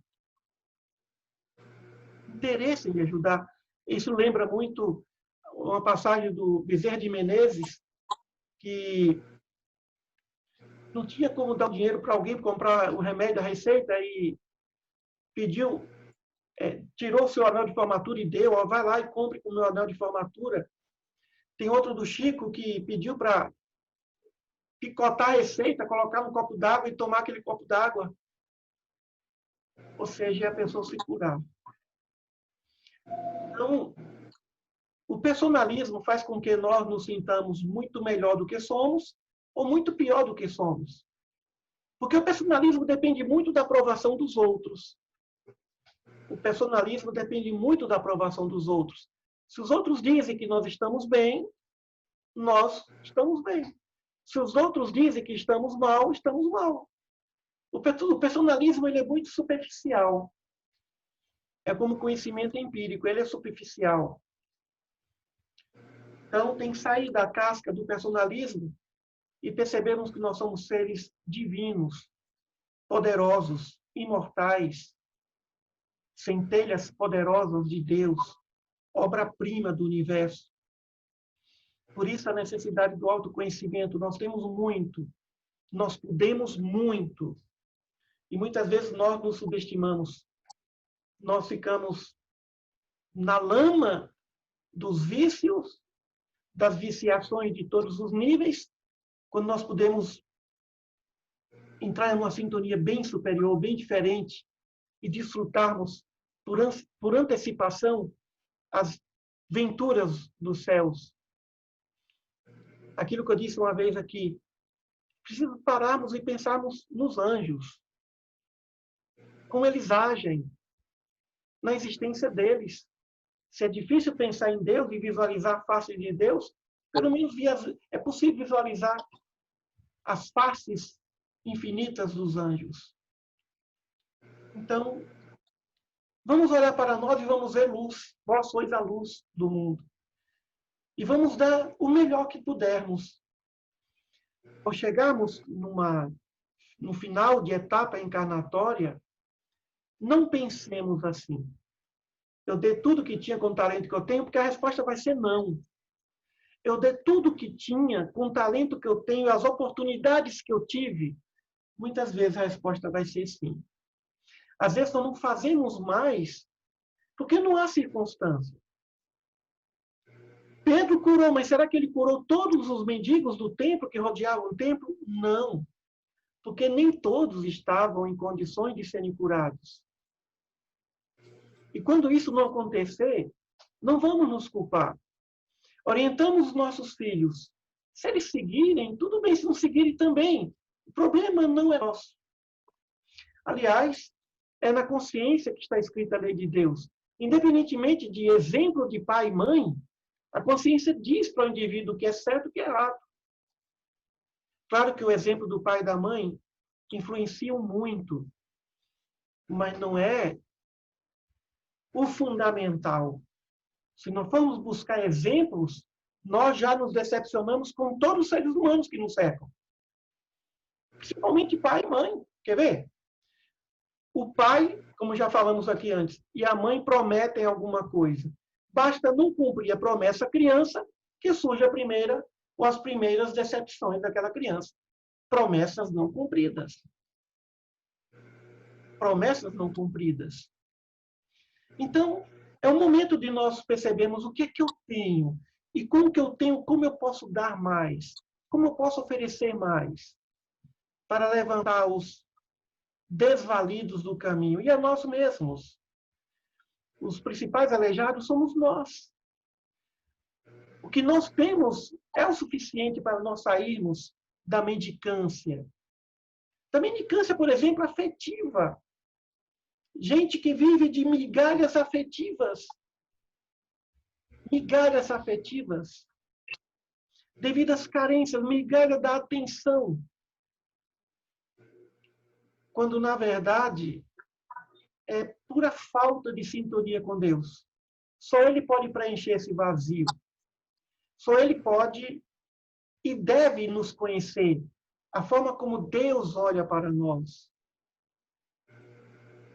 [SPEAKER 3] Interesse em lhe ajudar. Isso lembra muito uma passagem do Bezerra de Menezes, que não tinha como dar o dinheiro para alguém comprar o remédio, a receita, e pediu, tirou o seu anel de formatura e deu, ó, vai lá e compre com o meu anel de formatura. Tem outro do Chico que pediu para picotar a receita, colocar num copo d'água e tomar aquele copo d'água. Ou seja, a pessoa se curar. Então, o personalismo faz com que nós nos sintamos muito melhor do que somos ou muito pior do que somos. Porque o personalismo depende muito da aprovação dos outros. O personalismo depende muito da aprovação dos outros. Se os outros dizem que nós estamos bem, nós estamos bem. Se os outros dizem que estamos mal, estamos mal. O personalismo ele é muito superficial. É como conhecimento empírico, ele é superficial. Então, tem que sair da casca do personalismo e percebermos que nós somos seres divinos, poderosos, imortais, centelhas poderosas de Deus, obra-prima do universo. Por isso a necessidade do autoconhecimento. Nós temos muito, nós podemos muito. E muitas vezes nós nos subestimamos. Nós ficamos na lama dos vícios, das viciações de todos os níveis, quando nós podemos entrar em uma sintonia bem superior, bem diferente, e desfrutarmos por antecipação as venturas dos céus. Aquilo que eu disse uma vez aqui, preciso pararmos e pensarmos nos anjos, como eles agem, na existência deles. Se é difícil pensar em Deus e visualizar a face de Deus, pelo menos é possível visualizar as faces infinitas dos anjos. Então, vamos olhar para nós e vamos ver luz. Vós sois a luz do mundo. E vamos dar o melhor que pudermos. Ao chegarmos no final de etapa encarnatória, não pensemos assim. Eu dei tudo que tinha com o talento que eu tenho, porque a resposta vai ser não. Eu dei tudo que tinha com o talento que eu tenho, as oportunidades que eu tive. Muitas vezes a resposta vai ser sim. Às vezes nós não fazemos mais porque não há circunstância. Pedro curou, mas será que ele curou todos os mendigos do templo que rodeavam o templo? Não. Porque nem todos estavam em condições de serem curados. E quando isso não acontecer, não vamos nos culpar. Orientamos os nossos filhos. Se eles seguirem, tudo bem, se não seguirem também. O problema não é nosso. Aliás, é na consciência que está escrita a lei de Deus. Independentemente de exemplo de pai e mãe, a consciência diz para o indivíduo o que é certo e o que é errado. Claro que o exemplo do pai e da mãe influenciam muito, mas não é o fundamental. Se não formos buscar exemplos, nós já nos decepcionamos com todos os seres humanos que nos cercam. Principalmente pai e mãe. Quer ver? O pai, como já falamos aqui antes, e a mãe prometem alguma coisa. Basta não cumprir a promessa à criança que surge a primeira ou as primeiras decepções daquela criança. Promessas não cumpridas. Promessas não cumpridas. Então, é o momento de nós percebermos o que é que eu tenho, E como que eu tenho, como eu posso dar mais? Como eu posso oferecer mais para levantar os desvalidos do caminho? E a nós mesmos. Os principais aleijados somos nós. O que nós temos é o suficiente para nós sairmos da mendicância. Da mendicância, por exemplo, afetiva. Gente que vive de migalhas afetivas. Migalhas afetivas. Devido às carências, migalha da atenção. Quando, na verdade, é pura falta de sintonia com Deus. Só Ele pode preencher esse vazio. Só Ele pode e deve nos conhecer. A forma como Deus olha para nós.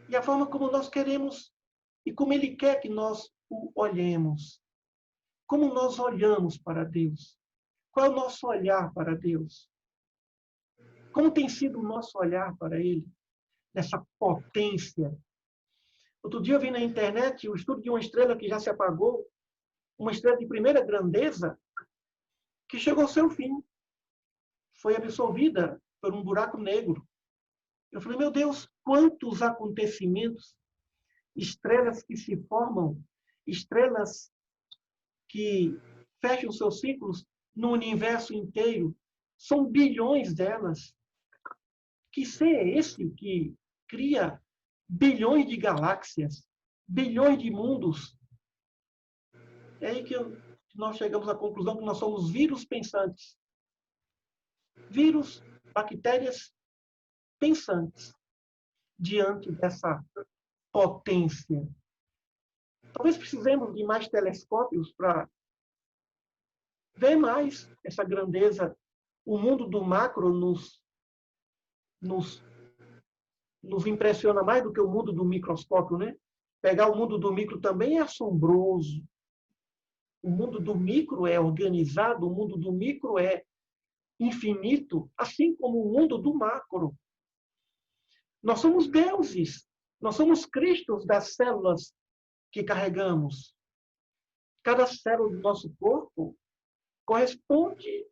[SPEAKER 3] E a forma como nós queremos e como Ele quer que nós o olhemos. Como nós olhamos para Deus. Qual é o nosso olhar para Deus? Como tem sido o nosso olhar para Ele? Nessa potência. Outro dia eu vi na internet o estudo de uma estrela que já se apagou, uma estrela de primeira grandeza, que chegou ao seu fim. Foi absorvida por um buraco negro. Eu falei, meu Deus, quantos acontecimentos, estrelas que se formam, estrelas que fecham seus ciclos no universo inteiro, são bilhões delas. Que ser é esse que cria bilhões de galáxias, bilhões de mundos? É aí que nós chegamos à conclusão que nós somos vírus pensantes. Vírus, bactérias pensantes diante dessa potência. Talvez precisemos de mais telescópios para ver mais essa grandeza. O mundo do macro nos impressiona mais do que o mundo do microscópio, né? Pegar o mundo do micro também é assombroso. O mundo do micro é organizado, o mundo do micro é infinito, assim como o mundo do macro. Nós somos deuses. Nós somos Cristos das células que carregamos. Cada célula do nosso corpo corresponde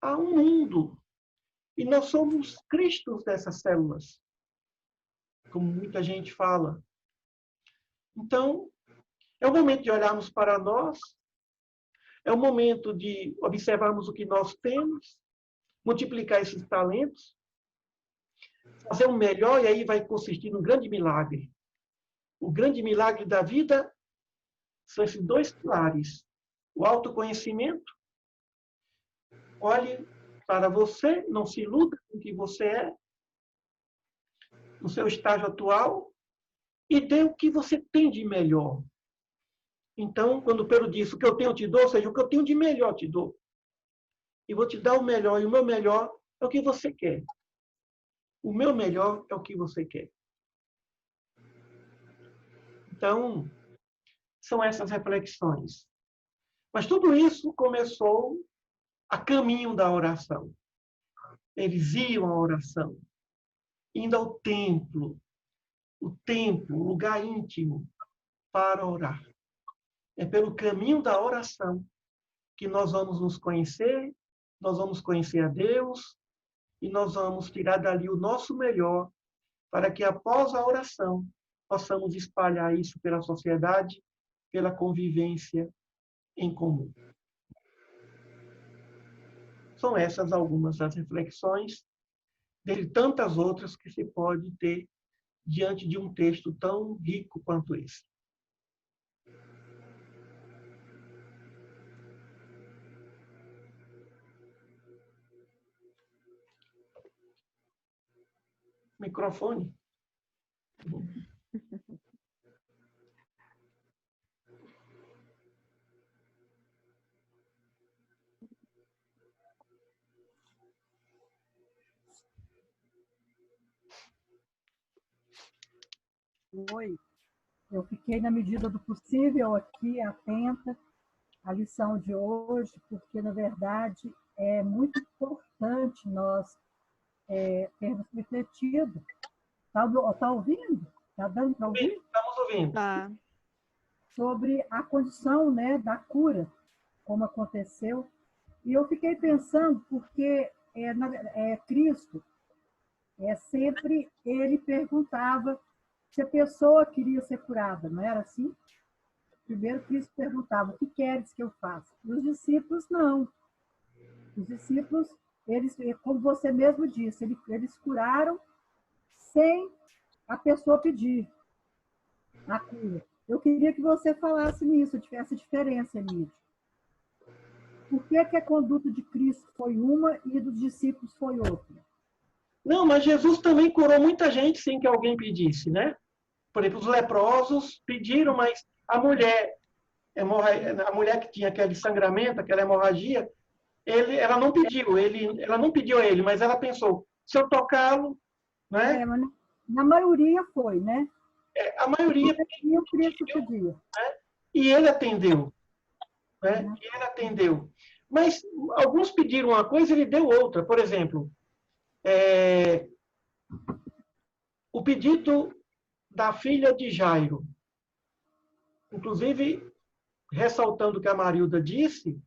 [SPEAKER 3] a um mundo. E nós somos Cristos dessas células. Como muita gente fala. Então, é o momento de olharmos para nós, é o momento de observarmos o que nós temos, multiplicar esses talentos, fazer o melhor, e aí vai consistir num grande milagre. O grande milagre da vida são esses dois pilares. O autoconhecimento. Olhe para você, não se iluda com o que você é, no seu estágio atual, e dê o que você tem de melhor. Então, quando Pedro disse, o que eu tenho eu te dou, ou seja, o que eu tenho de melhor eu te dou. E vou te dar o melhor, e o meu melhor é o que você quer. O meu melhor é o que você quer. Então, são essas reflexões. Mas tudo isso começou a caminho da oração. Eles iam à oração, indo ao templo, o lugar íntimo, para orar. É pelo caminho da oração que nós vamos nos conhecer, nós vamos conhecer a Deus e nós vamos tirar dali o nosso melhor para que, após a oração, possamos espalhar isso pela sociedade, pela convivência em comum. São essas algumas das reflexões, dentre tantas outras que se pode ter diante de um texto tão rico quanto esse. Microfone.
[SPEAKER 4] Oi, eu fiquei na medida do possível aqui atenta à lição de hoje, porque, na verdade, é muito importante nós termos refletido. Tá ouvindo? Está dando para ouvir?
[SPEAKER 3] Estamos ouvindo.
[SPEAKER 5] Tá.
[SPEAKER 4] Sobre a condição, né, da cura. como aconteceu. E eu fiquei pensando, porque Cristo, sempre ele perguntava se a pessoa queria ser curada, não era assim? Primeiro Cristo perguntava, o que queres que eu faça? E os discípulos não. Os discípulos, eles, como você mesmo disse, eles curaram sem a pessoa pedir a cura. Eu queria que você falasse nisso, essa diferença, Emílio. Por que a conduta de Cristo foi uma e dos discípulos foi outra?
[SPEAKER 3] Não, mas Jesus também curou muita gente sem que alguém pedisse, né? Por exemplo, os leprosos pediram, mas a mulher que tinha aquele sangramento, aquela hemorragia, ela não pediu, ela não pediu a ele, mas ela pensou, se eu tocá-lo, né?
[SPEAKER 4] Mas na maioria foi, né?
[SPEAKER 3] A maioria
[SPEAKER 4] E o Cristo podia.
[SPEAKER 3] Né? E ele atendeu, né? E ele atendeu. Mas alguns pediram uma coisa, ele deu outra. Por exemplo, o pedido da filha de Jairo. Inclusive, ressaltando o que a Marilda disse,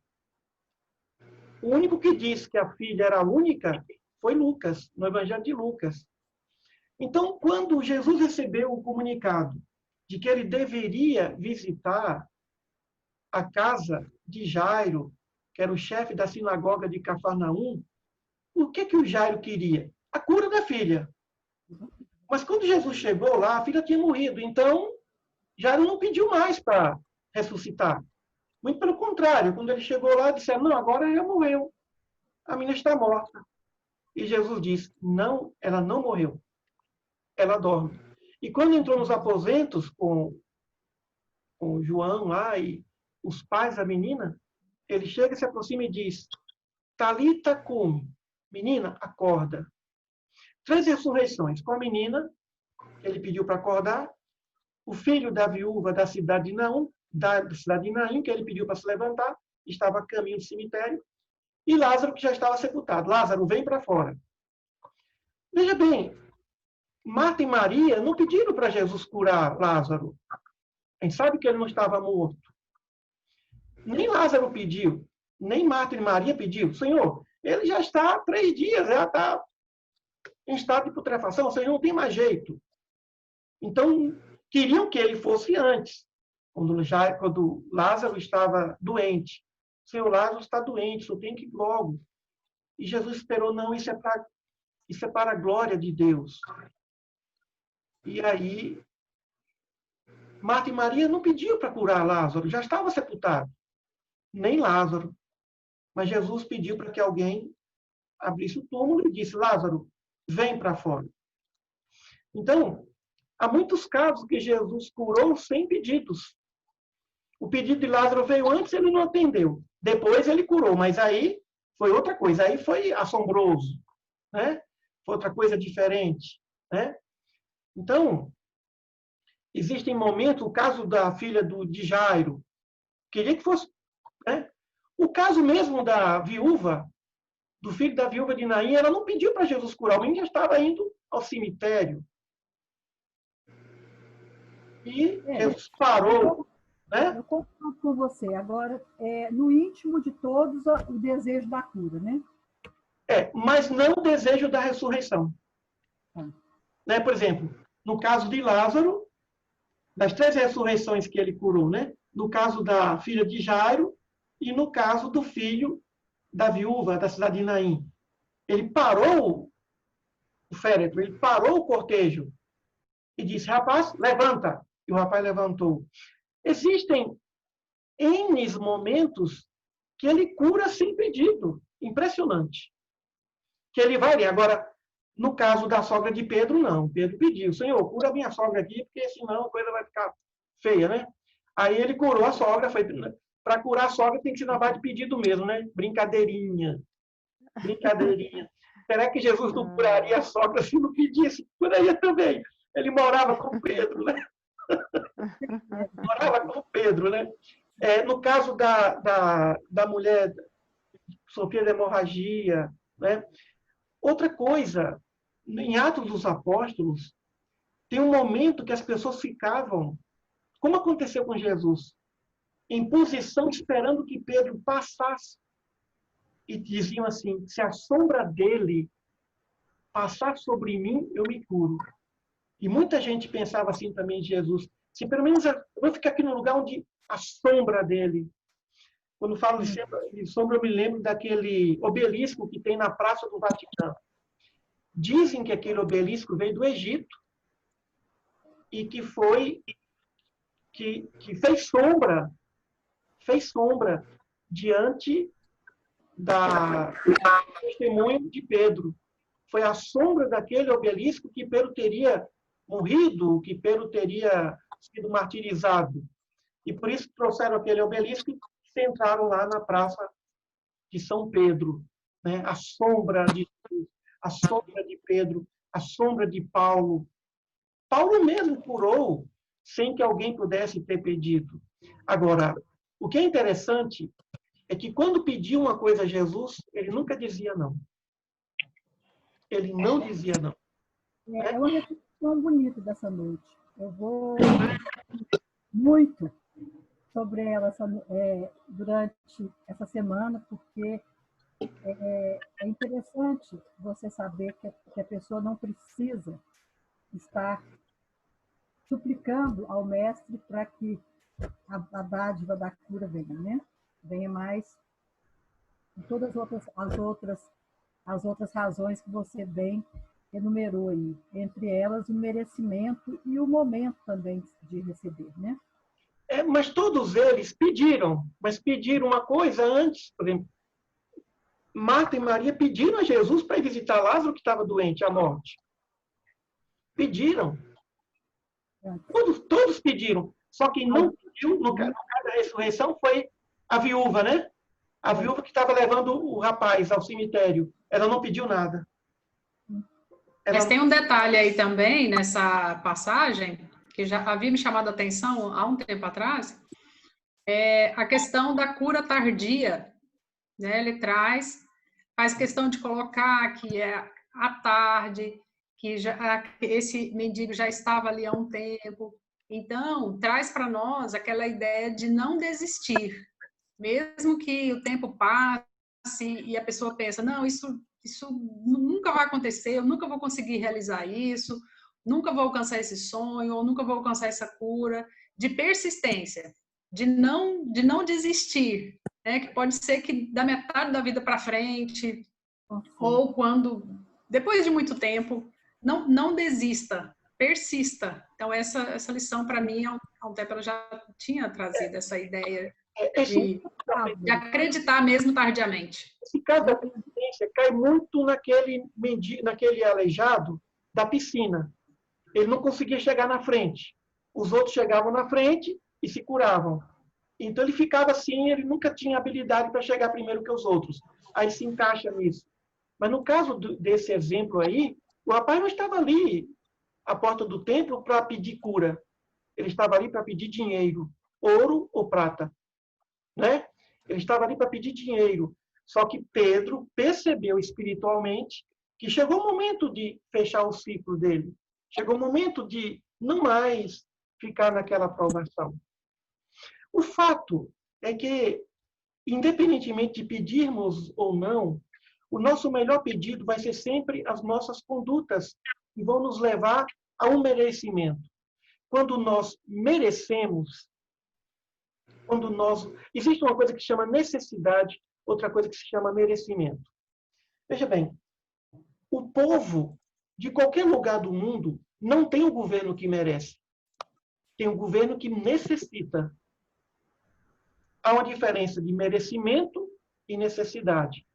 [SPEAKER 3] o único que disse que a filha era única foi Lucas, no Evangelho de Lucas. Então, quando Jesus recebeu o comunicado de que ele deveria visitar a casa de Jairo, que era o chefe da sinagoga de Cafarnaum, o que o Jairo queria? A cura da filha. Mas quando Jesus chegou lá, a filha tinha morrido. Então, Jairo não pediu mais para ressuscitar. Muito pelo contrário, quando ele chegou lá, disseram, não, agora ela morreu. A menina está morta. E Jesus disse, não, ela não morreu. Ela dorme. E quando entrou nos aposentos com João lá e os pais da menina, ele chega, se aproxima e diz, Talita cum, menina, acorda. 3 ressurreições. Com a menina, ele pediu para acordar, o filho da viúva da cidade de Naim, que ele pediu para se levantar, estava a caminho do cemitério, e Lázaro, que já estava sepultado. Lázaro, vem para fora. Veja bem, Marta e Maria não pediram para Jesus curar Lázaro. A gente sabe que ele não estava morto. Nem Lázaro pediu, nem Marta e Maria pediu. Senhor, ele já está há 3 dias, já está em estado de putrefação, Senhor, não tem mais jeito. Então, queriam que ele fosse antes, quando Lázaro estava doente. Senhor, Lázaro está doente, só tem que ir logo. E Jesus esperou, não, isso é para a glória de Deus. E aí, Marta e Maria não pediam para curar Lázaro, já estava sepultado. Nem Lázaro. Mas Jesus pediu para que alguém abrisse o túmulo e disse, Lázaro, vem para fora. Então, há muitos casos que Jesus curou sem pedidos. O pedido de Lázaro veio antes, ele não atendeu. Depois ele curou, mas aí foi outra coisa. Aí foi assombroso, né? Foi outra coisa diferente, né? Então, existem momentos, o caso da filha de Jairo, queria que fosse, né? O caso mesmo da viúva, do filho da viúva de Naim, ela não pediu para Jesus curar, o menino já estava indo ao cemitério. E Jesus parou. Né?
[SPEAKER 4] Eu concordo com você. Agora, no íntimo de todos, o desejo da cura, né?
[SPEAKER 3] Mas não o desejo da ressurreição. Né? Por exemplo, no caso de Lázaro, das 3 ressurreições que ele curou, né? No caso da filha de Jairo e no caso do filho da viúva da cidade de Naim. Ele parou o féretro, ele parou o cortejo e disse, rapaz, levanta. E o rapaz levantou. Existem N momentos que ele cura sem pedido. Impressionante. Que ele vai ali. Agora, no caso da sogra de Pedro, não. Pedro pediu, Senhor, cura minha sogra aqui, porque senão a coisa vai ficar feia, né? Aí ele curou a sogra. Para curar a sogra tem que ser na base de pedido mesmo, né? Brincadeirinha. Brincadeirinha. Será que Jesus não curaria a sogra se não pedisse? Curaria também. Ele morava com Pedro, né? Morava com Pedro, né? No caso da mulher sofrendo de hemorragia, né? Outra coisa, em Atos dos Apóstolos, tem um momento que as pessoas ficavam, como aconteceu com Jesus, em posição, esperando que Pedro passasse. E diziam assim: se a sombra dele passar sobre mim, eu me curo. E muita gente pensava assim também de Jesus: se pelo menos eu vou ficar aqui no lugar onde a sombra dele. Quando falo de sombra, eu me lembro daquele obelisco que tem na Praça do Vaticano. Dizem que aquele obelisco veio do Egito e que fez sombra diante do testemunho de Pedro. Foi a sombra daquele obelisco que Pedro teria morrido, que Pedro teria sido martirizado. E por isso trouxeram aquele obelisco e sentaram lá na Praça de São Pedro. Né? A sombra de Jesus, a sombra de Pedro, a sombra de Paulo. Paulo mesmo curou sem que alguém pudesse ter pedido. Agora, o que é interessante é que quando pediu uma coisa a Jesus, ele nunca dizia não. Ele não dizia não.
[SPEAKER 4] É uma reflexão bonita dessa noite. Eu vou muito sobre ela durante essa semana, porque é interessante você saber que a pessoa não precisa estar suplicando ao mestre para que a dádiva da cura venha, né? Venha mais de todas as outras razões que você bem enumerou aí, entre elas o merecimento e o momento também de receber, né?
[SPEAKER 3] Mas todos eles pediram, mas pediram uma coisa antes. Por exemplo, Marta e Maria pediram a Jesus para ir visitar Lázaro, que estava doente, à morte. Pediram. Todos pediram. Só quem não pediu, no caso da ressurreição, foi a viúva, né? A viúva que estava levando o rapaz ao cemitério. Ela não pediu nada.
[SPEAKER 5] Mas tem um detalhe aí também, nessa passagem, que já havia me chamado a atenção há um tempo atrás, é a questão da cura tardia. Né? Ele faz questão de colocar que é à tarde, que esse mendigo já estava ali há um tempo. Então, traz para nós aquela ideia de não desistir. Mesmo que o tempo passe e a pessoa pensa, não, isso nunca vai acontecer, eu nunca vou conseguir realizar isso, nunca vou alcançar esse sonho, ou nunca vou alcançar essa cura, de persistência, de não desistir, né? Que pode ser que da metade da vida para frente, ou quando, depois de muito tempo, não desista, persista. Então, essa lição, para mim, há um tempo ela já tinha trazido essa ideia de acreditar mesmo tardiamente.
[SPEAKER 3] Esse caso da persistência cai muito naquele aleijado da piscina. Ele não conseguia chegar na frente. Os outros chegavam na frente e se curavam. Então ele ficava assim, ele nunca tinha habilidade para chegar primeiro que os outros. Aí se encaixa nisso. Mas no caso desse exemplo aí, o rapaz não estava ali à porta do templo para pedir cura. Ele estava ali para pedir dinheiro, ouro ou prata. Né? Ele estava ali para pedir dinheiro. Só que Pedro percebeu espiritualmente que chegou o momento de fechar o ciclo dele. Chegou o momento de não mais ficar naquela provação. O fato é que, independentemente de pedirmos ou não, o nosso melhor pedido vai ser sempre as nossas condutas que vão nos levar a um merecimento. Quando nós merecemos, existe uma coisa que se chama necessidade, outra coisa que se chama merecimento. Veja bem, o povo de qualquer lugar do mundo não tem o governo que merece. Tem um governo que necessita. Há uma diferença de merecimento e necessidade.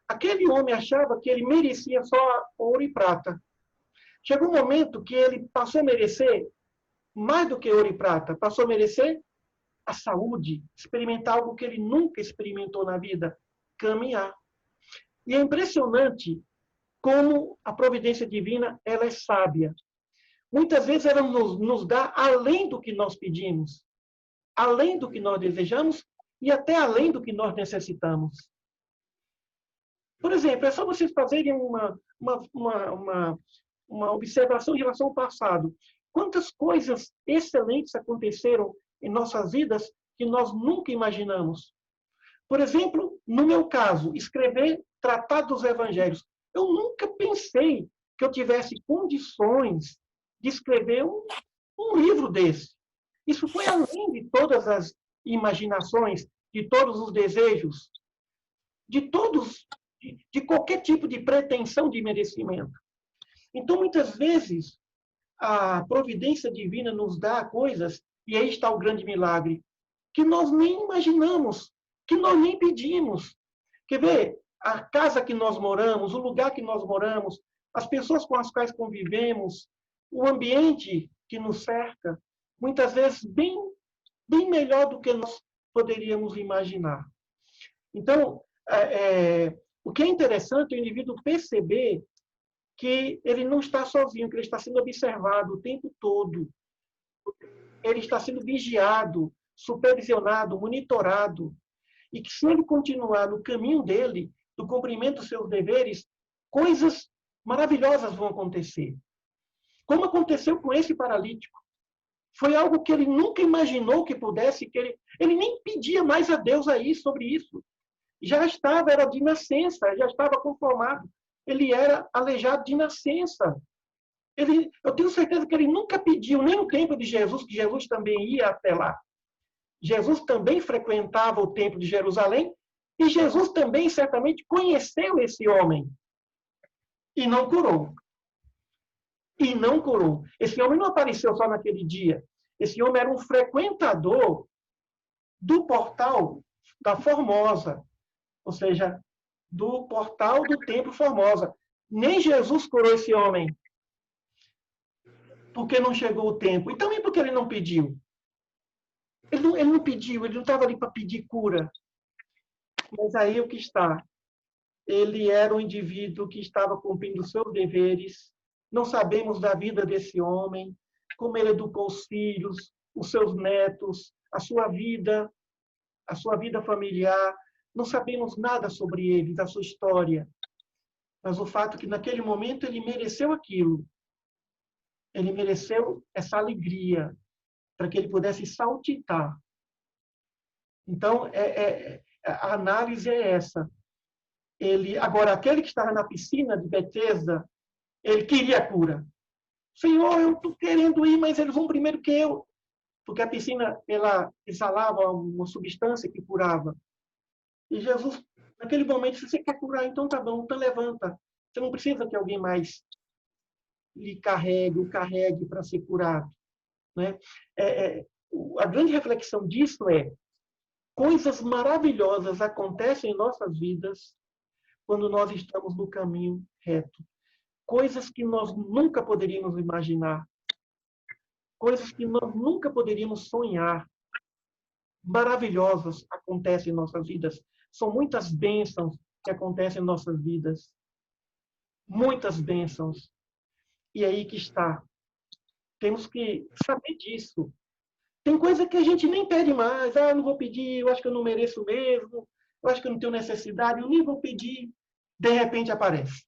[SPEAKER 3] Aquele homem achava que ele merecia só ouro e prata. Chegou um momento que ele passou a merecer mais do que ouro e prata. Passou a merecer a saúde, experimentar algo que ele nunca experimentou na vida, caminhar. E é impressionante como a providência divina ela é sábia. Muitas vezes ela nos dá além do que nós pedimos, além do que nós desejamos e até além do que nós necessitamos. Por exemplo, é só vocês fazerem uma observação em relação ao passado. Quantas coisas excelentes aconteceram em nossas vidas que nós nunca imaginamos. Por exemplo, no meu caso, escrever Tratado dos Evangelhos. Eu nunca pensei que eu tivesse condições de escrever um livro desse. Isso foi além de todas as imaginações, de todos os desejos, de qualquer tipo de pretensão de merecimento. Então, muitas vezes, a providência divina nos dá coisas, e aí está o grande milagre, que nós nem imaginamos, que nós nem pedimos. Quer ver? A casa que nós moramos, o lugar que nós moramos, as pessoas com as quais convivemos, o ambiente que nos cerca, muitas vezes bem melhor do que nós poderíamos imaginar. Então, o que é interessante é o indivíduo perceber que ele não está sozinho, que ele está sendo observado o tempo todo. Ele está sendo vigiado, supervisionado, monitorado. E que se ele continuar no caminho dele, do cumprimento dos seus deveres, coisas maravilhosas vão acontecer. Como aconteceu com esse paralítico. Foi algo que ele nunca imaginou que pudesse, que ele nem pedia mais a Deus aí sobre isso. Já estava, era de nascença, já estava conformado. Ele era aleijado de nascença. Eu tenho certeza que ele nunca pediu, nem no templo de Jesus, que Jesus também ia até lá. Jesus também frequentava o templo de Jerusalém, e Jesus também certamente conheceu esse homem. E não curou. E não curou. Esse homem não apareceu só naquele dia. Esse homem era um frequentador do portal da Formosa, ou seja, do portal do Templo Formosa. Nem Jesus curou esse homem, porque não chegou o tempo. E também porque ele não pediu. Ele não pediu, ele não estava ali para pedir cura. Mas aí o que está? Ele era um indivíduo que estava cumprindo seus deveres. Não sabemos da vida desse homem, como ele educou os filhos, os seus netos, a sua vida familiar. Não sabemos nada sobre ele, da sua história. Mas o fato é que naquele momento ele mereceu aquilo. Ele mereceu essa alegria para que ele pudesse saltitar. Então, a análise é essa. Agora, aquele que estava na piscina de Betesda, ele queria a cura. Senhor, eu estou querendo ir, mas eles vão primeiro que eu. Porque a piscina, ela exalava uma substância que curava. E Jesus, naquele momento, disse, você quer curar? Então tá bom, então levanta. Você não precisa que alguém mais lhe carregue para ser curado. Né? A grande reflexão disso é coisas maravilhosas acontecem em nossas vidas quando nós estamos no caminho reto. Coisas que nós nunca poderíamos imaginar. Coisas que nós nunca poderíamos sonhar. Maravilhosas acontecem em nossas vidas. São muitas bênçãos que acontecem em nossas vidas. Muitas bênçãos. E aí que está. Temos que saber disso. Tem coisa que a gente nem pede mais. Eu não vou pedir, eu acho que eu não mereço mesmo. Eu acho que eu não tenho necessidade, eu nem vou pedir. De repente aparece.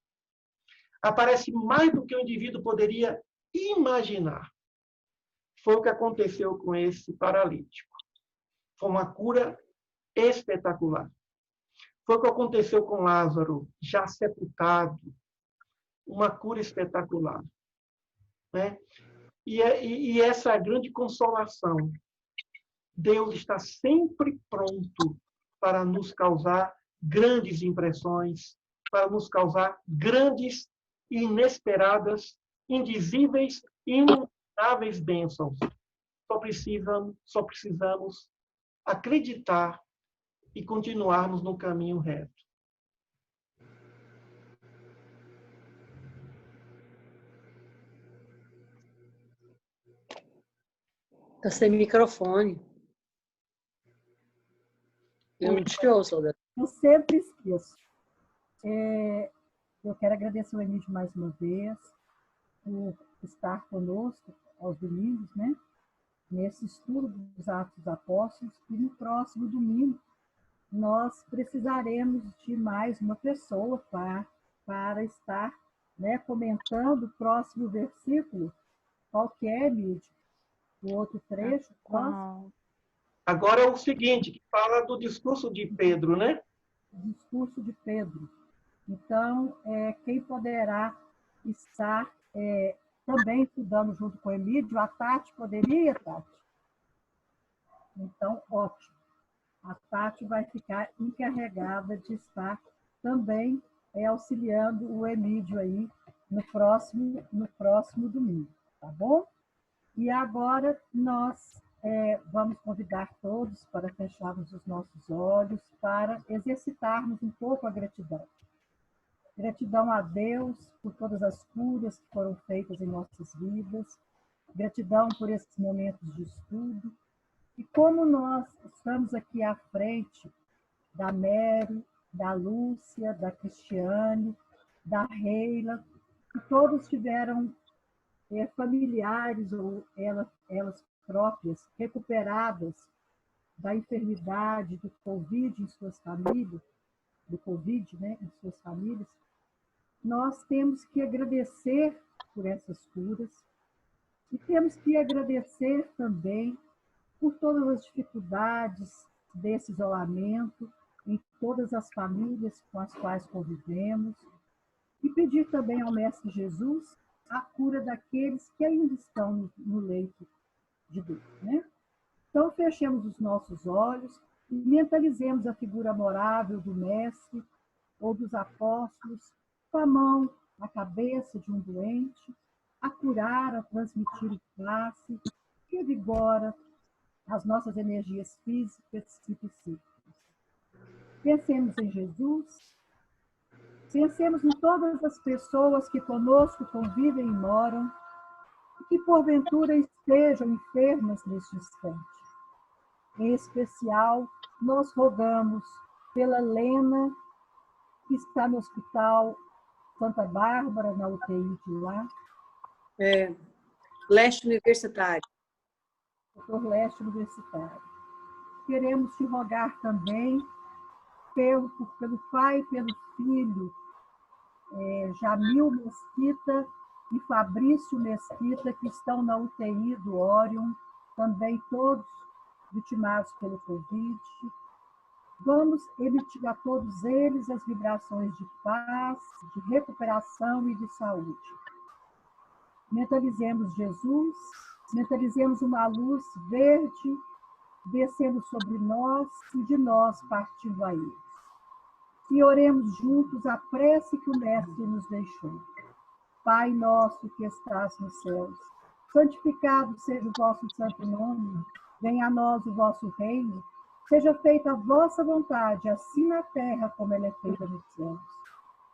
[SPEAKER 3] Aparece mais do que o indivíduo poderia imaginar. Foi o que aconteceu com esse paralítico. Foi uma cura espetacular. Foi o que aconteceu com Lázaro, já sepultado. Uma cura espetacular. Né? E essa é a grande consolação. Deus está sempre pronto para nos causar grandes impressões, para nos causar grandes, inesperadas, indizíveis e inomináveis bênçãos. Só precisamos acreditar e continuarmos no caminho reto.
[SPEAKER 5] Está sem microfone. Eu não te ouço, Aldete.
[SPEAKER 4] Eu sempre esqueço. Eu quero agradecer ao Emílio mais uma vez por estar conosco aos domingos, né? Nesse estudo dos Atos dos Apóstolos, e no próximo domingo nós precisaremos de mais uma pessoa para estar, né, comentando o próximo versículo. Qual que é, Emílio? O outro trecho?
[SPEAKER 3] Agora é o seguinte, que fala do discurso de Pedro, né?
[SPEAKER 4] O discurso de Pedro. Então, quem poderá estar também estudando junto com o Emílio? A Tati poderia, Tati? Então, ótimo. A Tati vai ficar encarregada de estar também auxiliando o Emílio aí no próximo domingo, tá bom? E agora nós vamos convidar todos para fecharmos os nossos olhos, para exercitarmos um pouco a gratidão. Gratidão a Deus por todas as curas que foram feitas em nossas vidas, gratidão por esses momentos de estudo. E como nós estamos aqui à frente da Mary, da Lúcia, da Cristiane, da Reila, que todos tiveram familiares ou elas próprias recuperadas da enfermidade, do Covid em suas famílias, do Covid, né, em suas famílias, nós temos que agradecer por essas curas e temos que agradecer também por todas as dificuldades desse isolamento em todas as famílias com as quais convivemos e pedir também ao Mestre Jesus a cura daqueles que ainda estão no leito de dor, né? Então, fechemos os nossos olhos e mentalizemos a figura amorável do Mestre ou dos apóstolos com a mão na cabeça de um doente, a curar, a transmitir o passe que vigora as nossas energias físicas e psíquicas. Pensemos em Jesus, pensemos em todas as pessoas que conosco convivem e moram e que porventura estejam enfermas neste instante. Em especial, nós rogamos pela Lena, que está no Hospital Santa Bárbara, na UTI de lá.
[SPEAKER 6] Leste Universitário.
[SPEAKER 4] Dr. Leste Universitário. Queremos te rogar também pelo pai e pelo filho, Jamil Mesquita e Fabrício Mesquita, que estão na UTI do Orion, também todos vitimados pelo Covid. Vamos emitir a todos eles as vibrações de paz, de recuperação e de saúde. Mentalizemos Jesus, mentalizemos uma luz verde descendo sobre nós e de nós partindo a eles. E oremos juntos a prece que o Mestre nos deixou. Pai nosso que estás nos céus, santificado seja o vosso santo nome, venha a nós o vosso reino, seja feita a vossa vontade, assim na terra como ela é feita nos céus.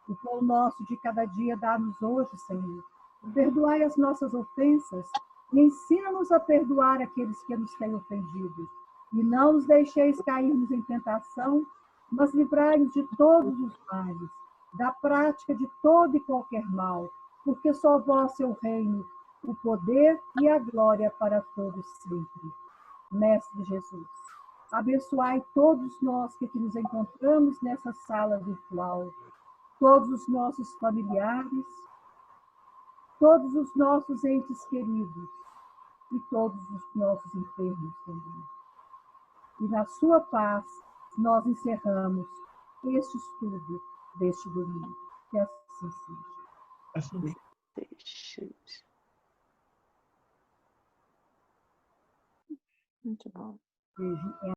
[SPEAKER 4] O pão nosso de cada dia dá-nos hoje, Senhor. Perdoai as nossas ofensas e ensina-nos a perdoar aqueles que nos têm ofendido. E não nos deixeis cairmos em tentação, mas livrai-nos de todos os males, da prática de todo e qualquer mal, porque só vós é o reino, o poder e a glória para todos sempre. Mestre Jesus, abençoai todos nós que aqui nos encontramos nessa sala virtual, todos os nossos familiares, todos os nossos entes queridos e todos os nossos enfermos também. E na sua paz, nós encerramos este estudo deste domingo. Que assim seja.
[SPEAKER 3] Assim.
[SPEAKER 6] Muito bom.
[SPEAKER 4] Beijo.